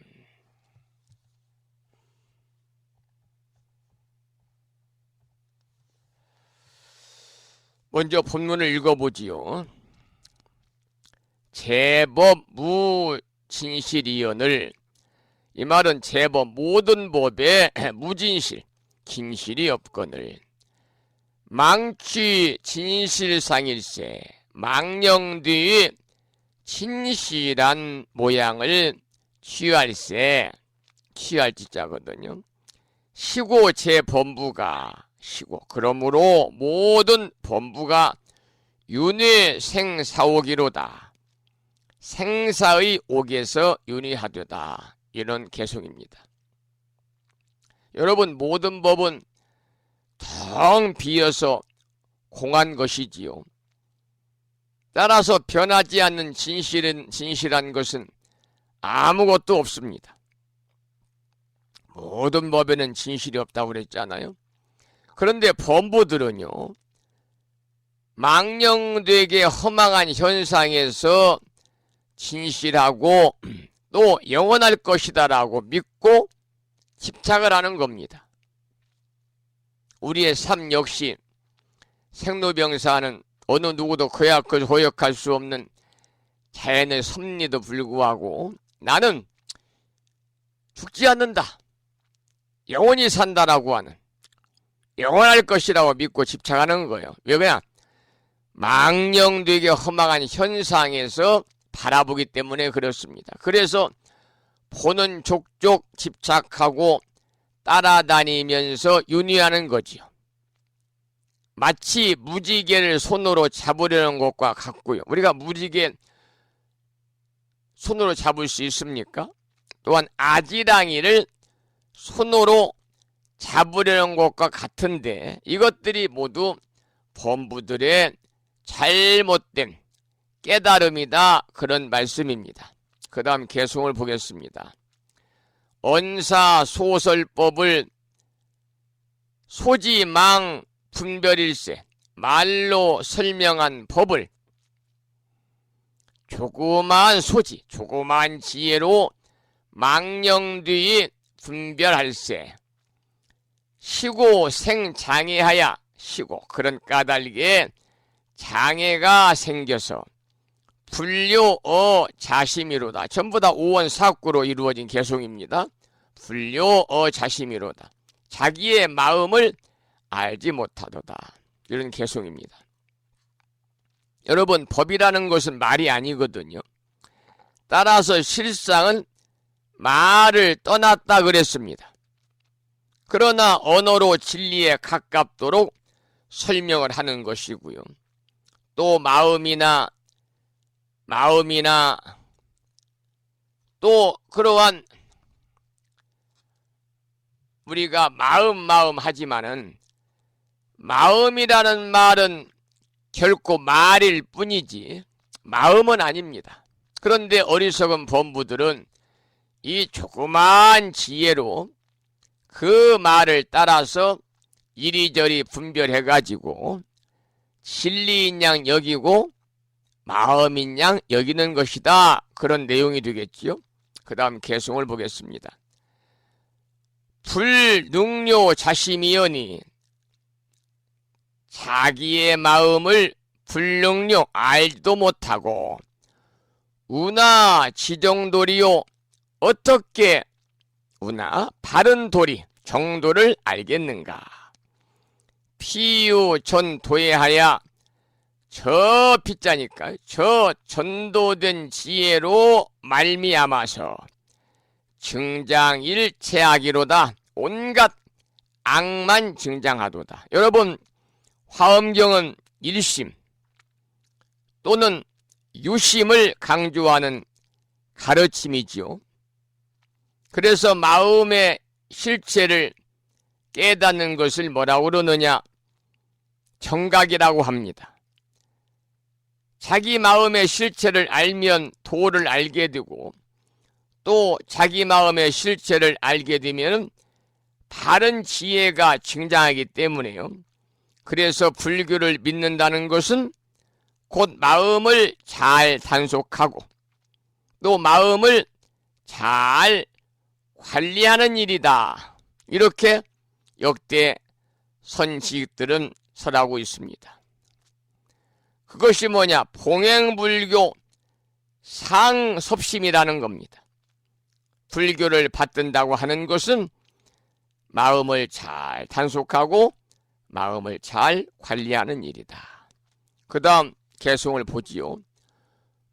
먼저 본문을 읽어보지요. 제법 무진실이언을, 이 말은 제법 모든 법에 무진실, 진실이 없거늘 망취 진실상일세, 망령뒤의 진실한 모양을 취할세, 취할 지자거든요. 시고 제 범부가 시고, 그러므로 모든 범부가 윤회 생사오기로다. 생사의 옥에서 윤회하되다. 이런 개송입니다. 여러분, 모든 법은 텅 비어서 공한 것이지요. 따라서 변하지 않는 진실한 것은 아무것도 없습니다. 모든 법에는 진실이 없다고 그랬잖아요. 그런데 범부들은요, 망령되게 허망한 현상에서 진실하고 또 영원할 것이다라고 믿고 집착을 하는 겁니다. 우리의 삶 역시 생로병사는 어느 누구도 거역할 수 없는 자연의 섭리도 불구하고 나는 죽지 않는다, 영원히 산다라고 하는, 영원할 것이라고 믿고 집착하는 거예요. 왜 그냥 망령되게 허망한 현상에서 바라보기 때문에 그렇습니다. 그래서 보는 족족 집착하고 따라다니면서 윤회하는 거지요. 마치 무지개를 손으로 잡으려는 것과 같고요. 우리가 무지개 손으로 잡을 수 있습니까? 또한 아지랑이를 손으로 잡으려는 것과 같은데 이것들이 모두 범부들의 잘못된 깨달음이다, 그런 말씀입니다. 그 다음 개송을 보겠습니다. 언사소설법을 소지망 분별일세 말로 설명한 법을 조그마한 소지, 조그마한 지혜로 망령뒤 분별할세 시고 생장애하야 시고, 그런 까닭에 장애가 생겨서 불료어 자심이로다. 전부 다 오원사구로 이루어진 개송입니다. 불료어 자심이로다. 자기의 마음을 알지 못하도다. 이런 개송입니다. 여러분, 법이라는 것은 말이 아니거든요. 따라서 실상은 말을 떠났다 그랬습니다. 그러나 언어로 진리에 가깝도록 설명을 하는 것이고요. 또 마음이나 또 그러한 우리가 마음 하지만은 마음이라는 말은 결코 말일 뿐이지 마음은 아닙니다. 그런데 어리석은 범부들은 이 조그마한 지혜로 그 말을 따라서 이리저리 분별해가지고 진리인 양 여기고 마음인 양 여기는 것이다, 그런 내용이 되겠지요. 그 다음 개송을 보겠습니다. 불능료 자심이여니 자기의 마음을 불능료 알지도 못하고 우나 지정도리요 어떻게 우나 바른 도리 정도를 알겠는가. 피유 전도해하야 저 피자니까 저 전도된 지혜로 말미암아서 증장일체하기로다. 온갖 악만 증장하도다. 여러분, 화엄경은 일심 또는 유심을 강조하는 가르침이지요. 그래서 마음의 실체를 깨닫는 것을 뭐라고 그러느냐? 정각이라고 합니다. 자기 마음의 실체를 알면 도를 알게 되고 또 자기 마음의 실체를 알게 되면 바른 지혜가 증장하기 때문에요. 그래서 불교를 믿는다는 것은 곧 마음을 잘 단속하고 또 마음을 잘 관리하는 일이다. 이렇게 역대 선지식들은 설하고 있습니다. 그것이 뭐냐? 봉행불교 상섭심이라는 겁니다. 불교를 받든다고 하는 것은 마음을 잘 단속하고 마음을 잘 관리하는 일이다. 그 다음 개송을 보지요.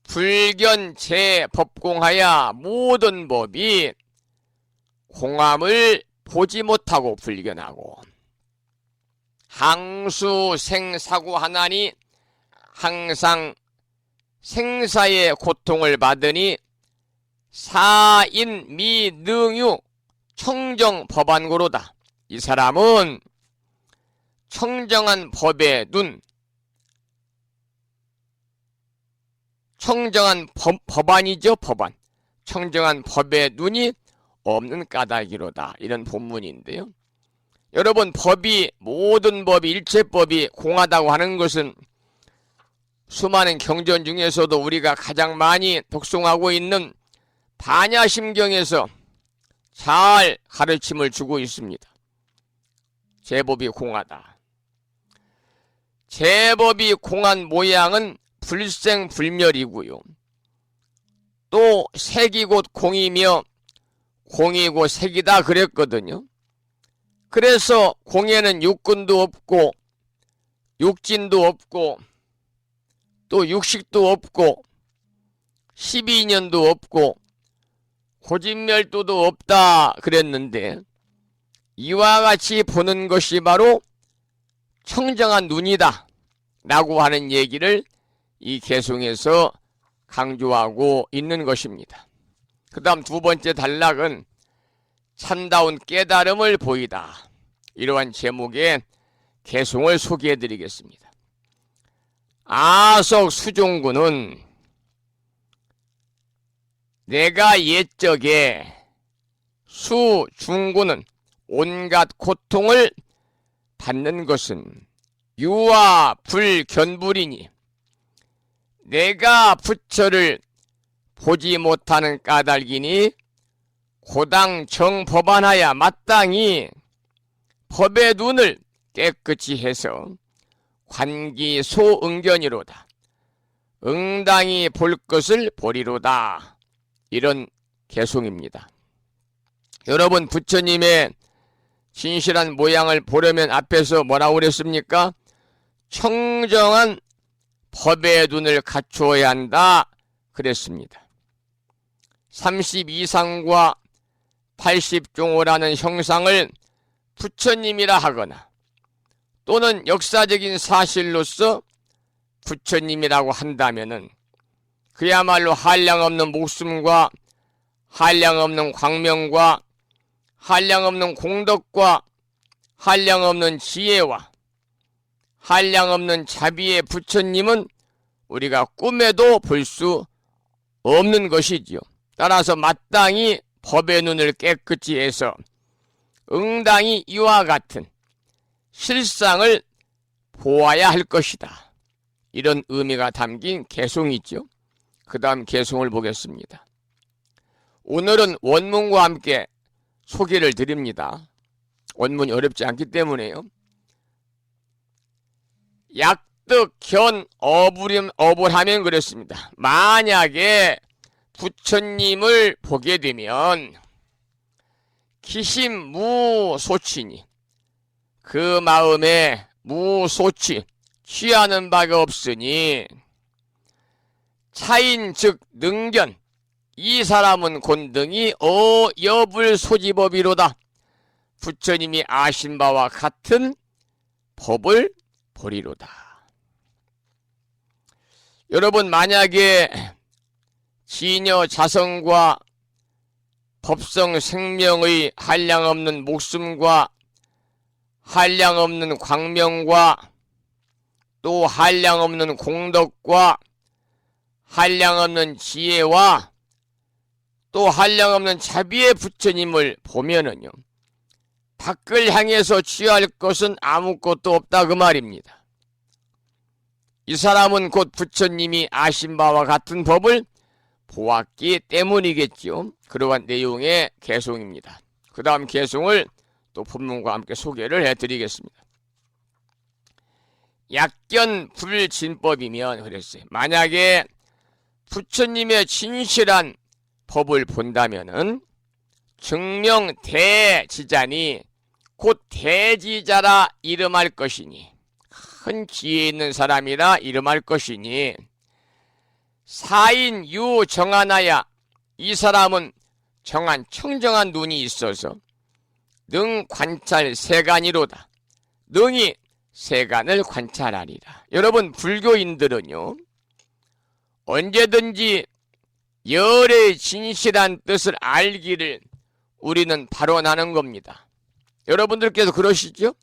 불견 제법공하야 모든 법이 공함을 보지 못하고 불견하고 항수 생사고 하나니 항상 생사의 고통을 받으니 사인 미능유 청정 법안고로다. 이 사람은 청정한 법의 눈, 청정한 법안이죠. 법안. 청정한 법의 눈이 없는 까닭이로다. 이런 본문인데요. 여러분, 법이 모든 법이 일체법이 공하다고 하는 것은 수많은 경전 중에서도 우리가 가장 많이 독송하고 있는 반야심경에서 잘 가르침을 주고 있습니다. 제법이 공하다. 제법이 공한 모양은 불생불멸이고요. 또 색이 곧 공이며 공이 곧 색이다 그랬거든요. 그래서 공에는 육근도 없고 육진도 없고 또 육식도 없고 12년도 없고 고진멸도도 없다 그랬는데 이와 같이 보는 것이 바로 청정한 눈이다 라고 하는 얘기를 이 개송에서 강조하고 있는 것입니다. 그 다음 두 번째 단락은 참다운 깨달음을 보이다. 이러한 제목의 개송을 소개해 드리겠습니다. 아석 수종군은 내가 옛적에 수중군은 온갖 고통을 받는 것은 유와 불견불이니 내가 부처를 보지 못하는 까닭이니 고당 정법안하야 마땅히 법의 눈을 깨끗이 해서 관기소응견이로다. 응당히 볼 것을 보리로다. 이런 개송입니다. 여러분 부처님의 진실한 모양을 보려면 앞에서 뭐라고 그랬습니까? 청정한 법의 눈을 갖추어야 한다 그랬습니다. 32상과 80종호라는 형상을 부처님이라 하거나 또는 역사적인 사실로서 부처님이라고 한다면은 그야말로 한량없는 목숨과 한량없는 광명과 한량없는 공덕과 한량없는 지혜와 한량없는 자비의 부처님은 우리가 꿈에도 볼 수 없는 것이지요. 따라서 마땅히 법의 눈을 깨끗이 해서 응당히 이와 같은 실상을 보아야 할 것이다. 이런 의미가 담긴 개송이죠. 그 다음 개송을 보겠습니다. 오늘은 원문과 함께 소개를 드립니다. 원문이 어렵지 않기 때문에요. 약득 견 어불하면 그랬습니다. 만약에 부처님을 보게 되면 기심 무소치니 그 마음에 무소치 취하는 바가 없으니 차인 즉 능견 이 사람은 곤등이 여불 소지법이로다. 부처님이 아신 바와 같은 법을 보리로다. 여러분 만약에 진여 자성과 법성 생명의 한량없는 목숨과 한량없는 광명과 또 한량없는 공덕과 한량없는 지혜와 또 한량없는 자비의 부처님을 보면은요 밖을 향해서 취할 것은 아무것도 없다 그 말입니다. 이 사람은 곧 부처님이 아신 바와 같은 법을 보았기 때문이겠지요. 그러한 내용의 개송입니다. 그 다음 개송을 또 본문과 함께 소개를 해드리겠습니다. 약견 불진법이면 그랬어요. 만약에 부처님의 진실한 법을 본다면은 증명 대지자니 곧 대지자라 이름할 것이니 큰 지혜 있는 사람이라 이름할 것이니 사인 유 정하나야 이 사람은 정한 청정한 눈이 있어서 능 관찰 세간이로다. 능히 세간을 관찰하리라. 여러분 불교인들은요 언제든지 열의 진실한 뜻을 알기를 우리는 발언하는 겁니다. 여러분들께서 그러시죠?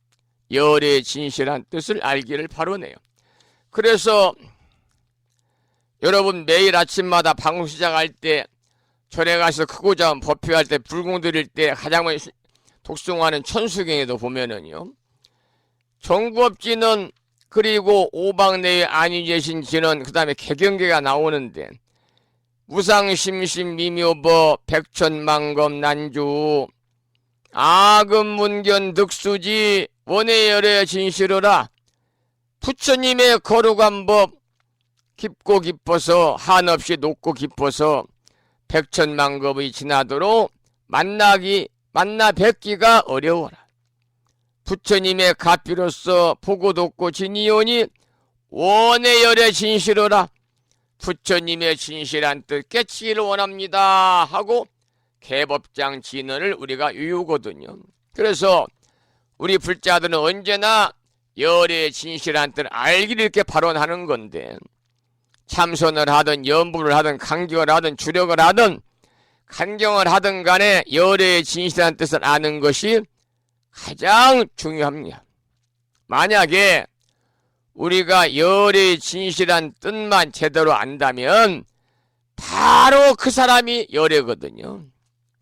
열의 진실한 뜻을 알기를 발언해요. 그래서 여러분 매일 아침마다 방송 시작할 때 절에 가서 크고 작은 법회할 때 불공 드릴 때 가장 많이 독송하는 천수경에도 보면은요 정구업지는 그리고 오방내에 안위 계신 지는 그 다음에 개경계가 나오는데 무상심심 미묘법 백천만검 난주 아금문견 득수지 원해열의 진실어라. 부처님의 거룩한 법 깊고 깊어서 한없이 높고 깊어서 백천만검이 지나도록 만나 뵙기가 어려워라. 부처님의 가피로서 보고 돕고 지니오니 원의 열의 진실어라. 부처님의 진실한 뜻 깨치기를 원합니다 하고 개법장 진언을 우리가 외우거든요. 그래서 우리 불자들은 언제나 열의 진실한 뜻을 알기를 이렇게 발언하는 건데, 참선을 하든 연부를 하든 강경을 하든 주력을 하든 간경을 하든 간에 열의 진실한 뜻을 아는 것이 가장 중요합니다. 만약에 우리가 열의 진실한 뜻만 제대로 안다면 바로 그 사람이 열애거든요.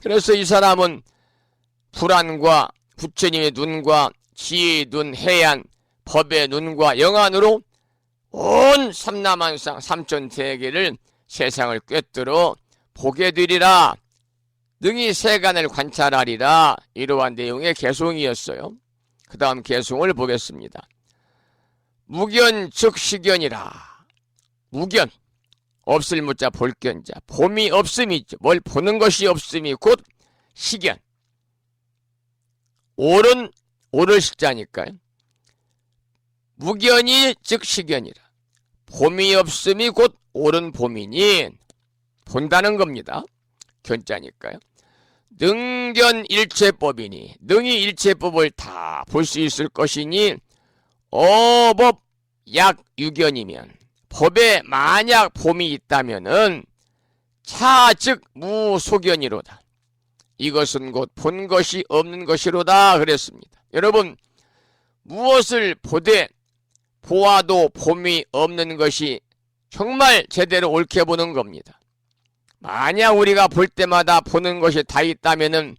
그래서 이 사람은 불안과 부처님의 눈과 지혜의 눈, 해안, 법의 눈과 영안으로 온 삼라만상 삼천세계를 세상을 꿰뚫어 보게 되리라. 능히 세간을 관찰하리라. 이러한 내용의 개송이었어요. 그 다음 개송을 보겠습니다. 무견 즉 시견이라. 무견, 없을 무자 볼견자. 봄이 없음이죠. 뭘 보는 것이 없음이 곧 시견. 옳은, 옳을 시자니까요. 무견이 즉 시견이라. 봄이 없음이 곧 옳은 봄이니 본다는 겁니다. 견자니까요. 능견 일체법이니 능히 일체법을 다 볼 수 있을 것이니 어법 약 유견이면 법에 만약 봄이 있다면은 차즉 무소견이로다. 이것은 곧 본 것이 없는 것이로다 그랬습니다. 여러분, 무엇을 보되 보아도 봄이 없는 것이 정말 제대로 옳게 보는 겁니다. 만약 우리가 볼 때마다 보는 것이 다 있다면은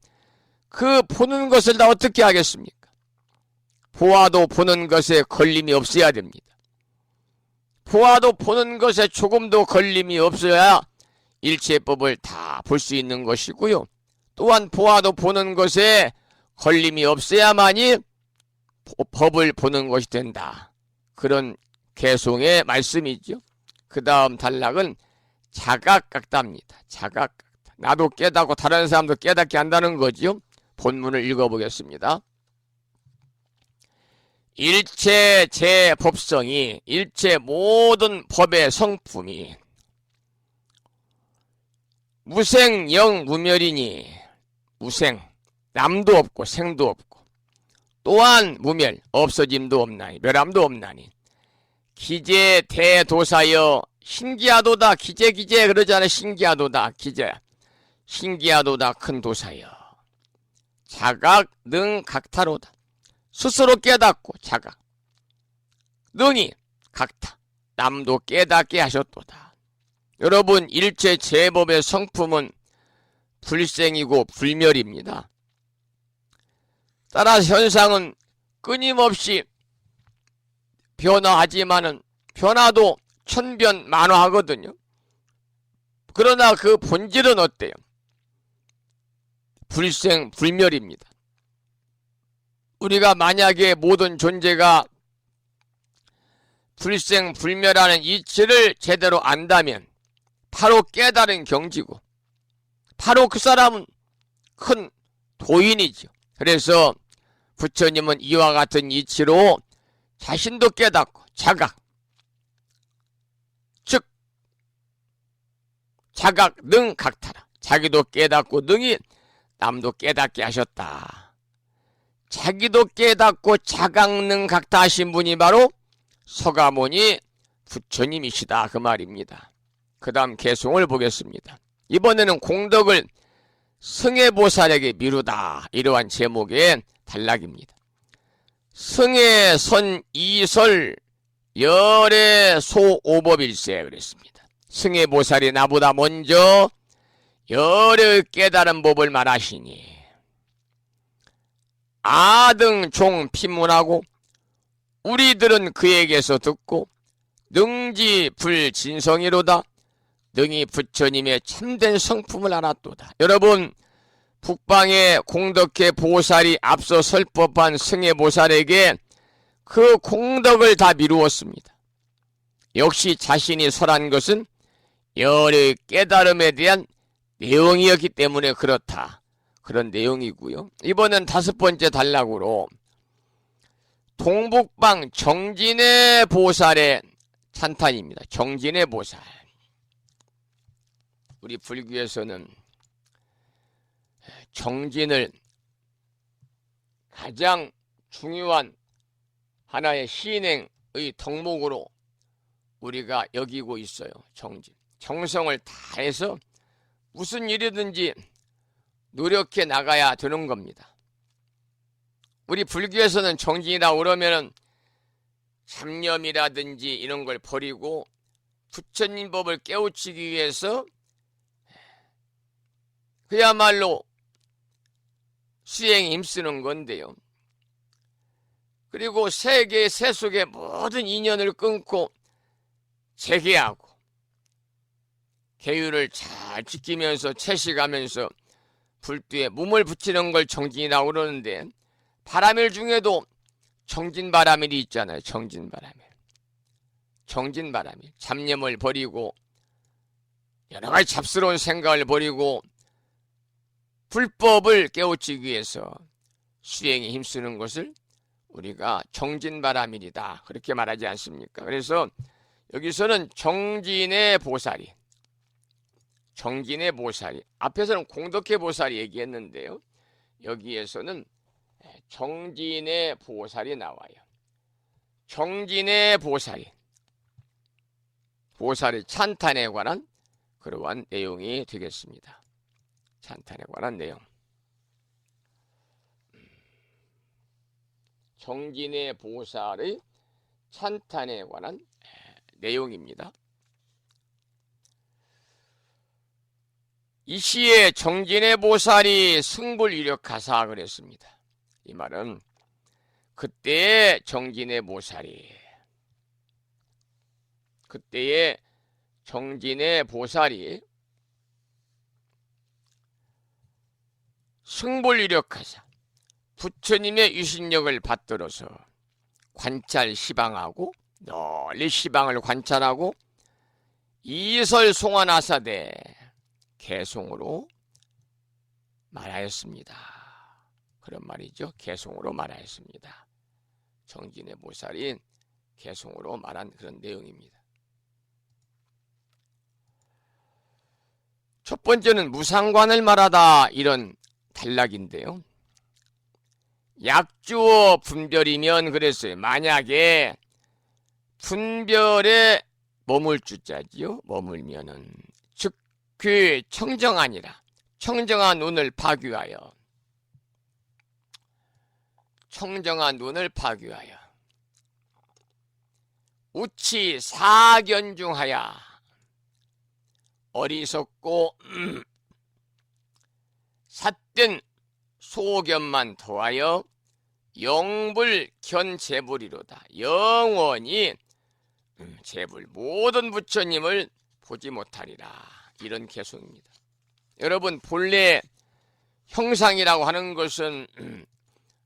그 보는 것을 다 어떻게 하겠습니까? 보아도 보는 것에 걸림이 없어야 됩니다. 보아도 보는 것에 조금도 걸림이 없어야 일체법을 다 볼 수 있는 것이고요. 또한 보아도 보는 것에 걸림이 없어야만이 법을 보는 것이 된다. 그런 개송의 말씀이죠. 그 다음 단락은 자각각답니다. 자각각다. 나도 깨닫고 다른 사람도 깨닫게 한다는 거죠. 본문을 읽어보겠습니다. 일체 제 법성이 일체 모든 법의 성품이 무생영 무멸이니 무생 남도 없고 생도 없고 또한 무멸 없어짐도 없나니 멸함도 없나니 기재 대도사여 신기하도다. 기재 그러잖아요. 신기하도다. 기재야. 신기하도다 큰 도사여. 자각 능 각타로다. 스스로 깨닫고 자각 능히 각타 남도 깨닫게 하셨도다. 여러분, 일체 제법의 성품은 불생이고 불멸입니다. 따라서 현상은 끊임없이 변화하지만은 변화도 천변만화하거든요. 그러나 그 본질은 어때요? 불생 불멸입니다. 우리가 만약에 모든 존재가 불생 불멸하는 이치를 제대로 안다면 바로 깨달은 경지고 바로 그 사람은 큰 도인이죠. 그래서 부처님은 이와 같은 이치로 자신도 깨닫고 자각 즉 자각 능 각타라. 자기도 깨닫고 능히 남도 깨닫게 하셨다. 자기도 깨닫고 자각능 각타 하신 분이 바로 서가모니 부처님이시다 그 말입니다. 그 다음 개송을 보겠습니다. 이번에는 공덕을 승해보살에게 미루다. 이러한 제목의 단락입니다. 승해 선 이설 열의 소오법일세 그랬습니다. 승해보살이 나보다 먼저 열의 깨달은 법을 말하시니 아등 종 피문하고 우리들은 그에게서 듣고 능지 불진성이로다. 능히 부처님의 참된 성품을 알았도다. 여러분, 북방의 공덕회 보살이 앞서 설 법한 승해보살에게 그 공덕을 다 미루었습니다. 역시 자신이 설한 것은 열의 깨달음에 대한 내용이었기 때문에 그렇다. 그런 내용이고요. 이번엔 5번째 단락으로 동북방 정진의 보살의 찬탄입니다. 정진의 보살. 우리 불교에서는 정진을 가장 중요한 하나의 신행의 덕목으로 우리가 여기고 있어요. 정진. 정성을 다해서 무슨 일이든지 노력해 나가야 되는 겁니다. 우리 불교에서는 정진이라고 그러면은 잡념이라든지 이런 걸 버리고 부처님 법을 깨우치기 위해서 그야말로 수행에 힘쓰는 건데요. 그리고 세계 세속의 모든 인연을 끊고 재개하고 계율을 잘 지키면서 채식하면서 불두에 몸을 붙이는 걸 정진이라고 그러는데, 바라밀 중에도 정진바라밀이 있잖아요. 정진바라밀. 정진바라밀. 잡념을 버리고 여러 가지 잡스러운 생각을 버리고 불법을 깨우치기 위해서 수행에 힘쓰는 것을 우리가 정진바라밀이다 그렇게 말하지 않습니까? 그래서 여기서는 정진의 보살이, 정진의 보살이, 앞에서는 공덕회 보살이 얘기했는데요, 여기에서는 정진의 보살이 나와요. 정진의 보살이, 보살의 찬탄에 관한 그러한 내용이 되겠습니다. 찬탄에 관한 내용. 정진의 보살의 찬탄에 관한 내용입니다. 이 시에 정진의 보살이 승불이력하사 그랬습니다. 이 말은 그때의 정진의 보살이, 그때의 정진의 보살이 승불이력하사 부처님의 유신력을 받들어서 관찰 시방하고, 널리 시방을 관찰하고 이설송환하사대 개송으로 말하였습니다. 그런 말이죠. 개송으로 말하였습니다. 정진의 보살이 개송으로 말한 그런 내용입니다. 첫 번째는 무상관을 말하다, 이런 단락인데요. 약주어 분별이면 그랬어요. 만약에 분별에 머물 주자지요. 머물면은 즉 그 청정하니라. 청정한 눈을 파귀하여, 청정한 눈을 파귀하여 우치 사견중하여 어리석고 삿된 소견만 더하여 영불견 재불이로다. 영원히 재불 모든 부처님을 보지 못하리라. 이런 개송입니다. 여러분, 본래 형상이라고 하는 것은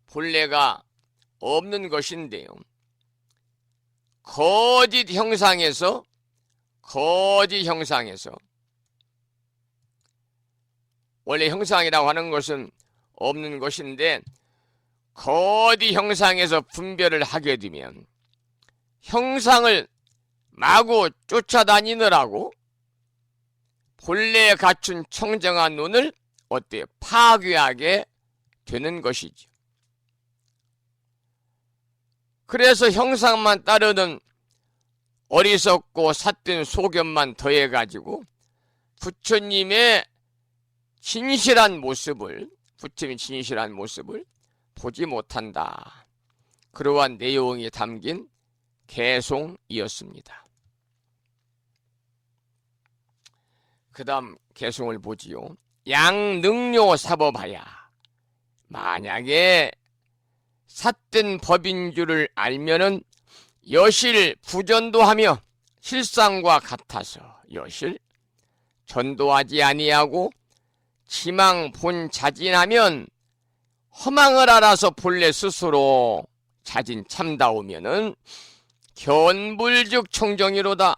본래가 없는 것인데요, 거짓 형상에서 원래 형상이라고 하는 것은 없는 것인데, 거짓 형상에서 분별을 하게 되면 형상을 마구 쫓아다니느라고 본래 갖춘 청정한 눈을 어때요? 파괴하게 되는 것이죠. 그래서 형상만 따르는 어리석고 삿된 소견만 더해가지고 부처님의 진실한 모습을, 부처님의 진실한 모습을 보지 못한다. 그러한 내용이 담긴 개송이었습니다. 그 다음 개송을 보지요. 양능료 사법하야. 만약에 삿된 법인 줄을 알면은 여실 부전도 하며 실상과 같아서 여실 전도하지 아니하고 지망 본 자진하면 허망을 알아서 본래 스스로 자진 참다오면은 견불즉 청정이로다.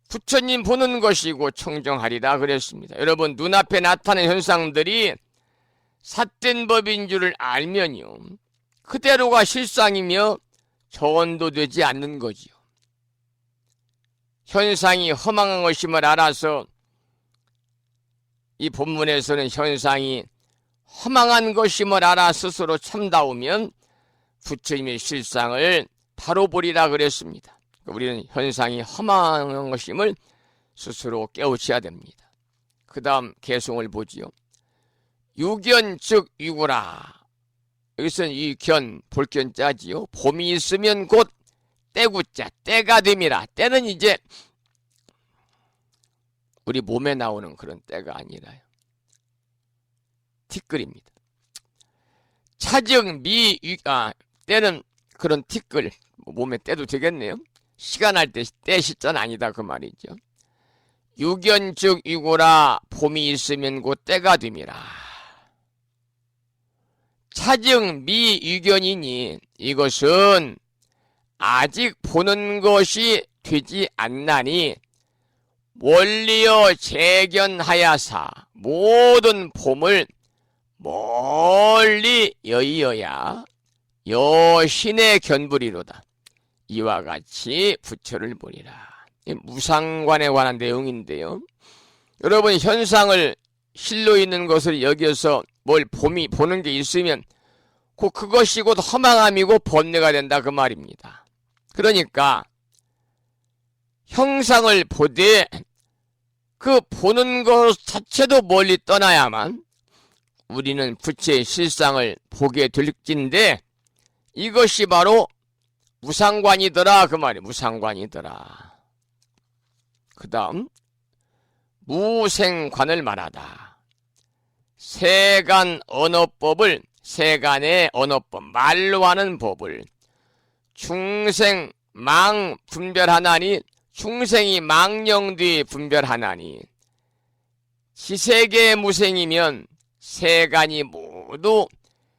부처님 보는 것이고 청정하리라 그랬습니다. 여러분, 눈앞에 나타나는 현상들이 삿된 법인 줄을 알면요, 그대로가 실상이며 전도되지 않는 거지요. 현상이 허망한 것임을 알아서 이 본문에서는 현상이 허망한 것임을 알아 스스로 참다우면 부처님의 실상을 바로 보리라 그랬습니다. 우리는 현상이 허망한 것임을 스스로 깨우쳐야 됩니다. 그 다음 개송을 보지요. 유견 즉 유구라. 여기서는 이 견, 볼견자지요. 봄이 있으면 곧 때구자, 때가 됨이라. 때는 이제 우리 몸에 나오는 그런 때가 아니라요. 티끌입니다. 차즉 때는 그런 티끌, 몸에 때도 되겠네요. 시간 할 때 때 시자는 아니다 그 말이죠. 유견 즉 유구라. 봄이 있으면 곧 때가 됨이라. 차즉 미유견이니 이것은 아직 보는 것이 되지 않나니 원리여 재견하야사 모든 봄을 멀리 여의어야 여신의 견부리로다. 이와 같이 부처를 보리라. 무상관에 관한 내용인데요. 여러분 현상을 실로 있는 것을 여기서 뭘 봄이 보는 게 있으면 그것이 곧 허망함이고 번뇌가 된다 그 말입니다. 그러니까 형상을 보되 그 보는 것 자체도 멀리 떠나야만 우리는 부처의 실상을 보게 될진데 이것이 바로 무상관이더라 그 말이에요. 무상관이더라. 그 다음 무생관을 말하다. 세간 언어법을 세간의 언어법 말로 하는 법을 중생 망 분별하나니 중생이 망령뒤 분별하나니 지세계 무생이면 세간이 모두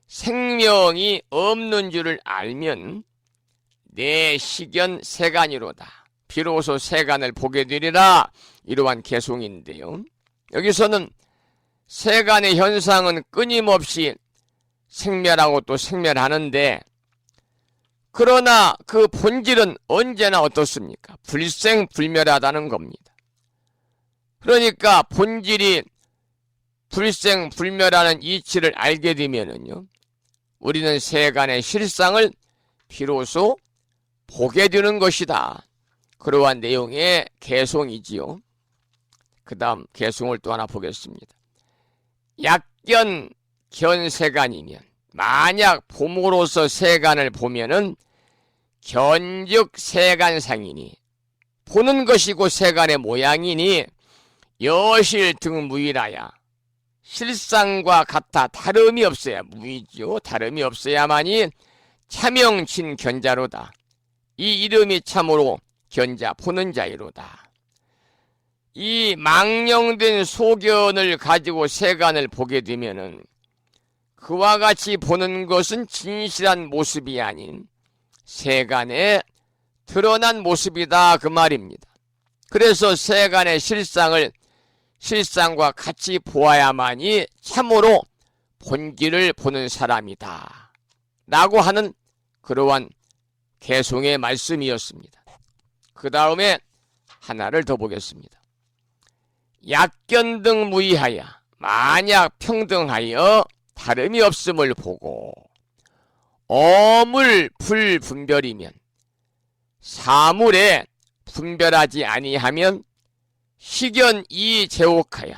생명이 없는 줄을 알면 내 시견 세간이로다. 비로소 세간을 보게 되리라. 이러한 개송인데요. 여기서는 세간의 현상은 끊임없이 생멸하고 또 생멸하는데 그러나 그 본질은 언제나 어떻습니까? 불생불멸하다는 겁니다. 그러니까 본질이 불생불멸하는 이치를 알게 되면은요, 우리는 세간의 실상을 비로소 보게 되는 것이다. 그러한 내용의 개송이지요. 그 다음 개송을 또 하나 보겠습니다. 약견 견세간이면 만약 봄으로서 세간을 보면은 견즉 세간상이니 보는 것이고 세간의 모양이니 여실 등 무일하야 실상과 같아 다름이 없어야 무이죠. 다름이 없어야만이 차명친 견자로다. 이 이름이 참으로 견자 보는 자이로다. 이 망령된 소견을 가지고 세간을 보게 되면은 그와 같이 보는 것은 진실한 모습이 아닌 세간에 드러난 모습이다 그 말입니다. 그래서 세간의 실상과 같이 보아야만이 참으로 본질을 보는 사람이다 라고 하는 그러한 개송의 말씀이었습니다. 그 다음에 하나를 더 보겠습니다. 약견 등 무의하여 만약 평등하여 다름이 없음을 보고 어물 불분별이면 사물에 분별하지 아니하면 시견 이제옥하여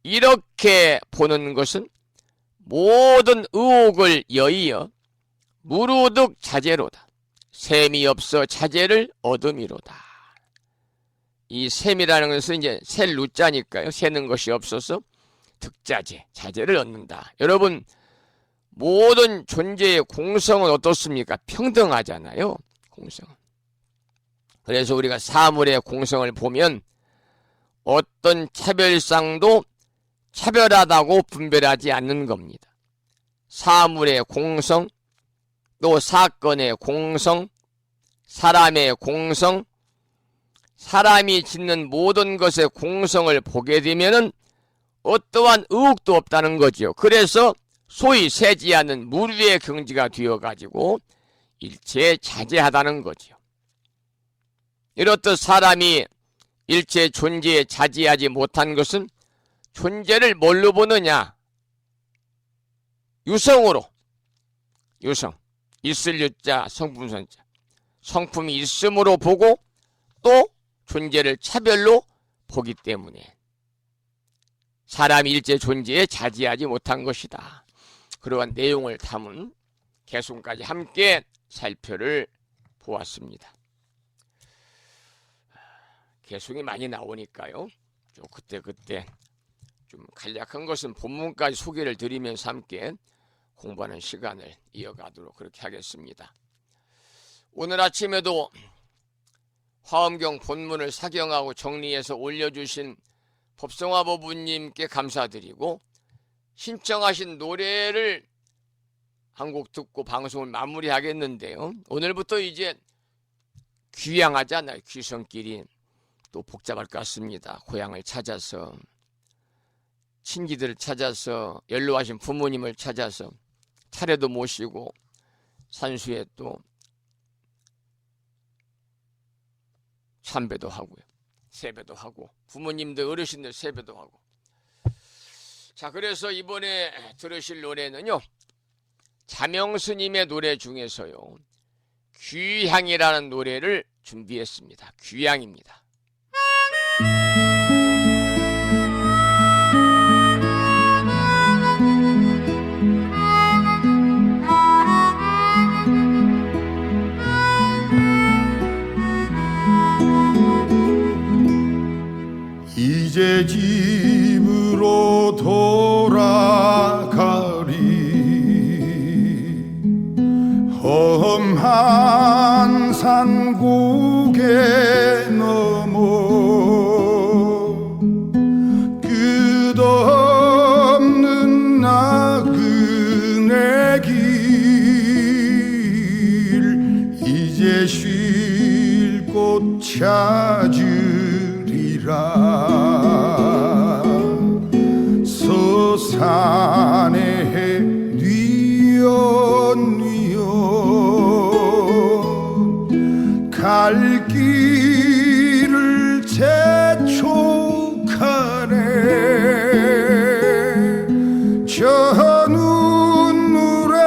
이렇게 보는 것은 모든 의혹을 여의어 무르득 자제로다. 셈이 없어 자제를 얻음이로다. 이 셈이라는 것은 이제 셀 루자니까요. 세는 것이 없어서 득자재, 자제를 얻는다. 여러분 모든 존재의 공성은 어떻습니까? 평등하잖아요. 공성은. 그래서 우리가 사물의 공성을 보면 어떤 차별상도 차별하다고 분별하지 않는 겁니다. 사물의 공성, 또 사건의 공성, 사람의 공성, 사람이 짓는 모든 것의 공성을 보게 되면은 어떠한 의혹도 없다는 거죠. 그래서 소위 세지 않는 무류의 경지가 되어가지고 일체에 자제하다는 거죠. 이렇듯 사람이 일체 존재에 자지하지 못한 것은 존재를 뭘로 보느냐? 유성으로. 유성. 있을 유자, 성품선자. 성품이 있음으로 보고 또 존재를 차별로 보기 때문에 사람이 일체 존재에 자지하지 못한 것이다. 그러한 내용을 담은 개송까지 함께 살펴를 보았습니다. 개송이 많이 나오니까요. 좀 그때 좀 간략한 것은 본문까지 소개를 드리면서 함께 공부하는 시간을 이어가도록 그렇게 하겠습니다. 오늘 아침에도 화엄경 본문을 사경하고 정리해서 올려주신 법성화 법부님께 감사드리고 신청하신 노래를 한 곡 듣고 방송을 마무리하겠는데요. 오늘부터 이제 귀향하잖아요. 귀성길이 또 복잡할 것 같습니다. 고향을 찾아서 친기들을 찾아서 연로하신 부모님을 찾아서 차례도 모시고 산수에 또 참배도 하고요. 세배도 하고 부모님들 어르신들 세배도 하고. 자, 그래서 이번에 들으실 노래는요. 자명스님의 노래 중에서요. 귀향이라는 노래를 준비했습니다. 귀향입니다. 이제 집으로 돌아가리 험한 산고개 넘어 끝없는 나그네 길 이제 쉴 곳 찾으리라 서산에 뉘엿뉘엿 갈 길을 재촉하네 저 눈물의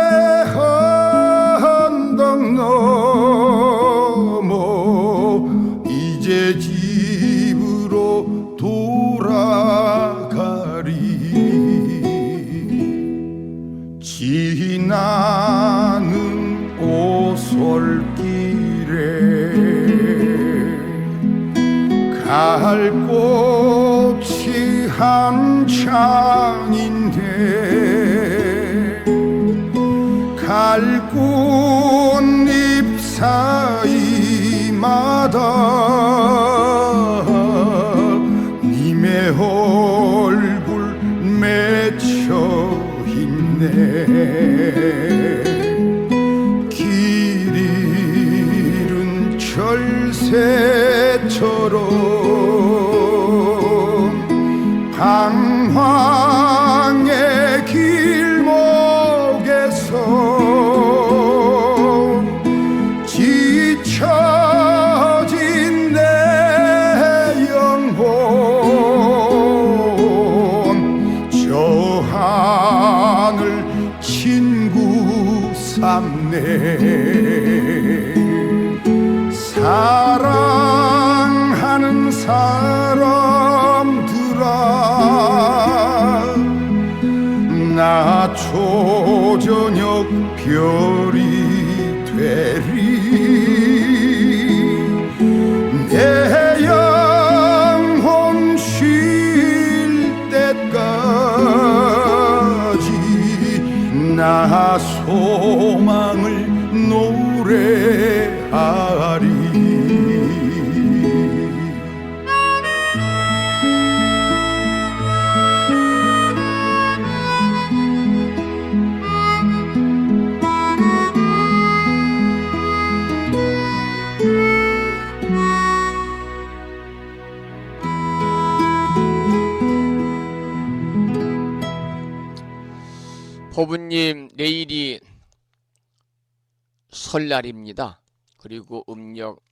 언덕 넘어 이제 집으로 돌아가리 지나는 오솔길에 갈 곳이 한창인데 갈 꽃잎 사이마다 님의 얼굴 맺혀 있네 길 잃은 철새처럼 방황의 길목에서 지쳐진 내 영혼 저 하늘 친구 삼네 사랑하는 사람들아 나 초저녁 별이 되리 내 영혼 쉴 때까지 나 소망을 노래하리 법부님 내일이 설날입니다. 그리고 음력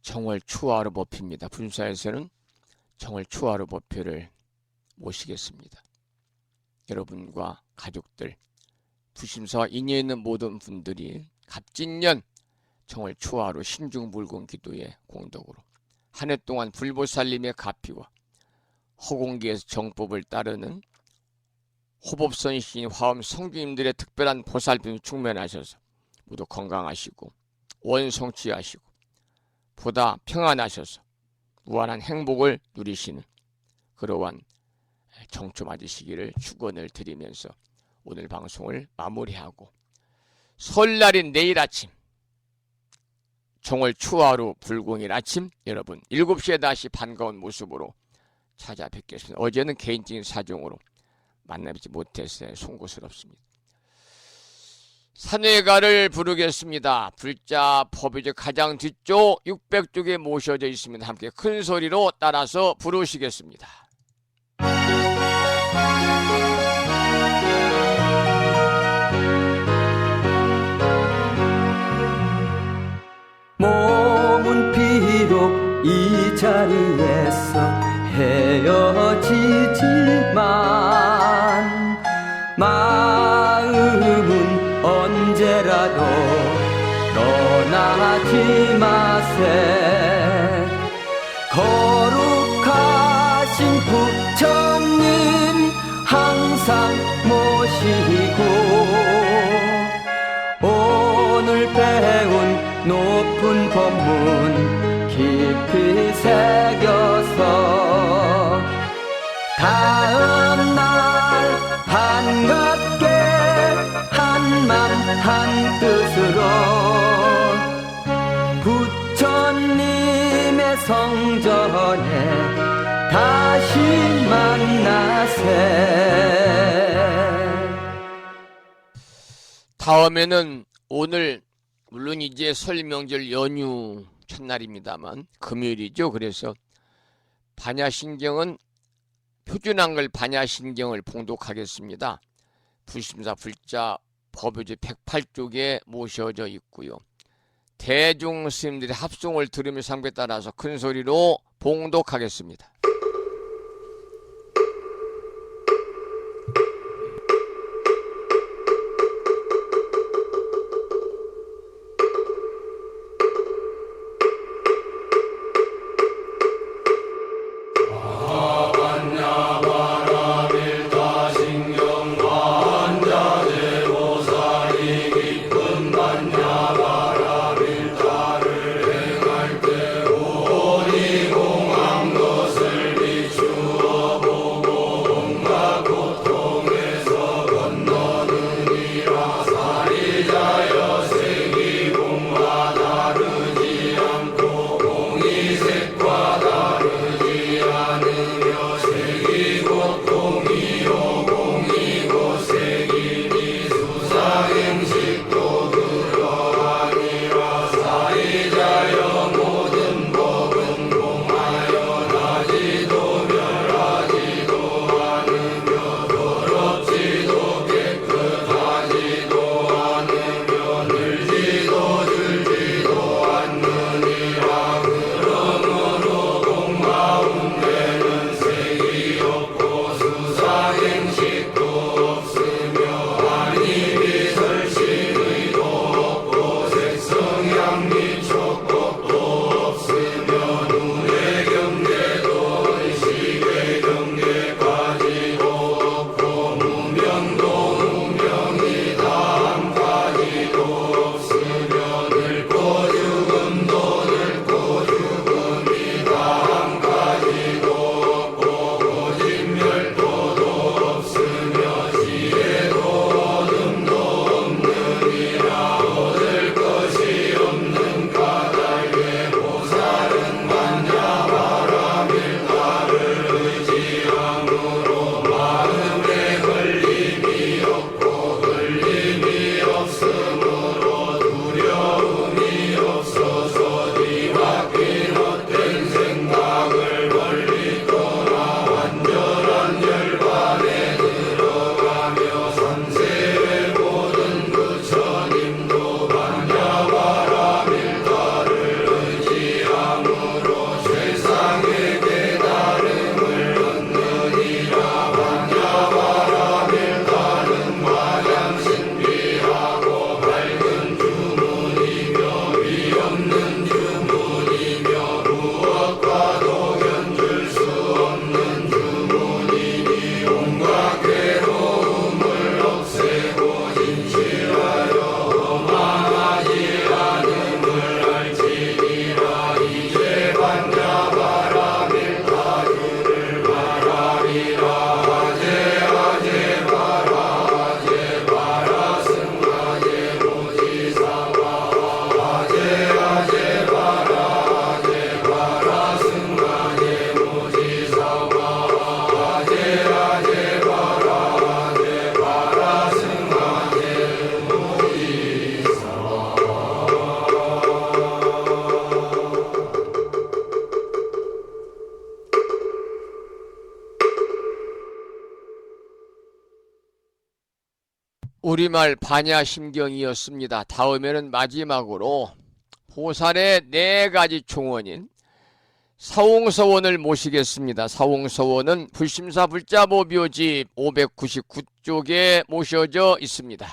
정월 추화로 법회입니다. 분사에서는 정월 추화로 법회를 모시겠습니다. 여러분과 가족들, 부심사와 인연 있는 모든 분들이 갑진년 정월 추화로 신중불공 기도의 공덕으로 한 해 동안 불보살님의 가피와 허공기에서 정법을 따르는 호법선신 화엄 성주님들의 특별한 보살핌이 충만하셔서 모두 건강하시고 원성취하시고 보다 평안하셔서 무한한 행복을 누리시는 그러한 정초 맞으시기를 축원을 드리면서 오늘 방송을 마무리하고 설날인 내일 아침 정월 추화로 불공일 아침 여러분 7시에 다시 반가운 모습으로 찾아뵙겠습니다. 어제는 개인적인 사정으로 만나뵙지 못해서 송구스럽습니다. 산회가를 부르겠습니다. 불자 법의제 가장 뒤쪽 600쪽에 모셔져 있습니다. 함께 큰 소리로 따라서 부르시겠습니다. 몸은 비록 이 자리에서 헤어지지만 마음은 언제라도 떠나지 마세. 거룩하신 부처님 항상 모시고 오늘 배운 높은 법문 깊이 새겨서 다음날 반갑게 한맘 한뜻으로 부처님의 성전에 다시 만나세. 다음에는 오늘 물론 이제 설 명절 연휴 첫날입니다만 금요일이죠. 그래서 반야신경은 표준한글 반야신경을 봉독하겠습니다. 부심사 불자 법요제 108쪽에 모셔져 있고요. 대중 스님들의 합송을 들으면서 함께 따라서 큰 소리로 봉독하겠습니다. 것을 우리말 반야심경이었습니다. 다음에는 마지막으로 보살의 4가지 총원인 사홍서원을 모시겠습니다. 사홍서원은 불심사 불자보 묘지 599쪽에 모셔져 있습니다.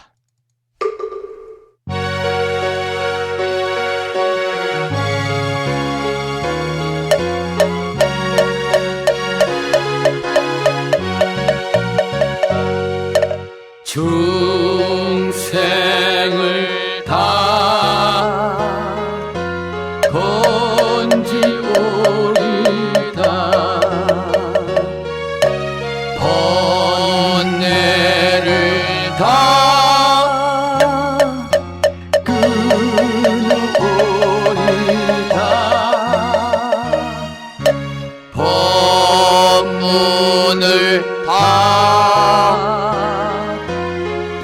중생을 다 건지오리다 번뇌를 다 끊어오리다 법문을 다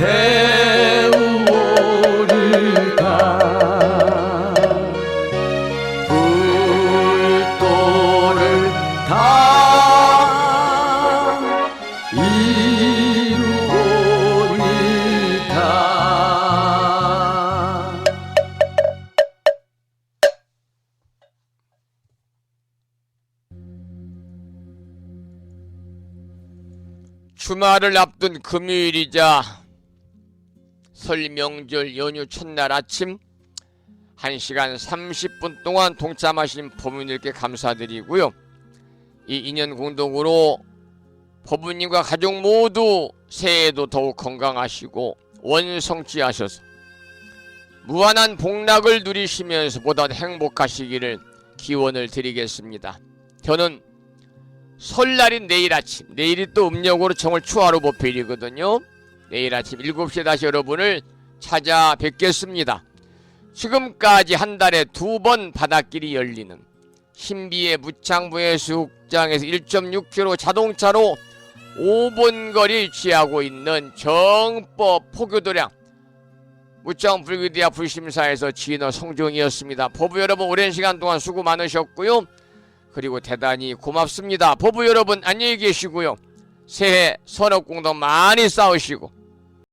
배우오리다 불도를 다 이루오리다 주말을 앞둔 금요일이자 설 명절 연휴 첫날 아침 1시간 30분 동안 동참하신 법무님께 감사드리고요. 이 인연 공동으로 법무님과 가족 모두 새해에도 더욱 건강하시고 원성취하셔서 무한한 복락을 누리시면서 보다 행복하시기를 기원을 드리겠습니다. 저는 설날인 내일 아침, 내일이 또 음력으로 정월 추하로 보필이거든요. 내일 아침 7시에 다시 여러분을 찾아뵙겠습니다. 지금까지 한 달에 2번 바닷길이 열리는 신비의 무창부해수욕장에서 1.6km 자동차로 5분 거리 위치하고 있는 정법 포교도량 무창불교대학 불심사에서 진어 성종이었습니다. 법부 여러분 오랜 시간 동안 수고 많으셨고요. 그리고 대단히 고맙습니다. 법부 여러분 안녕히 계시고요. 새해 선업공덕 많이 쌓으시고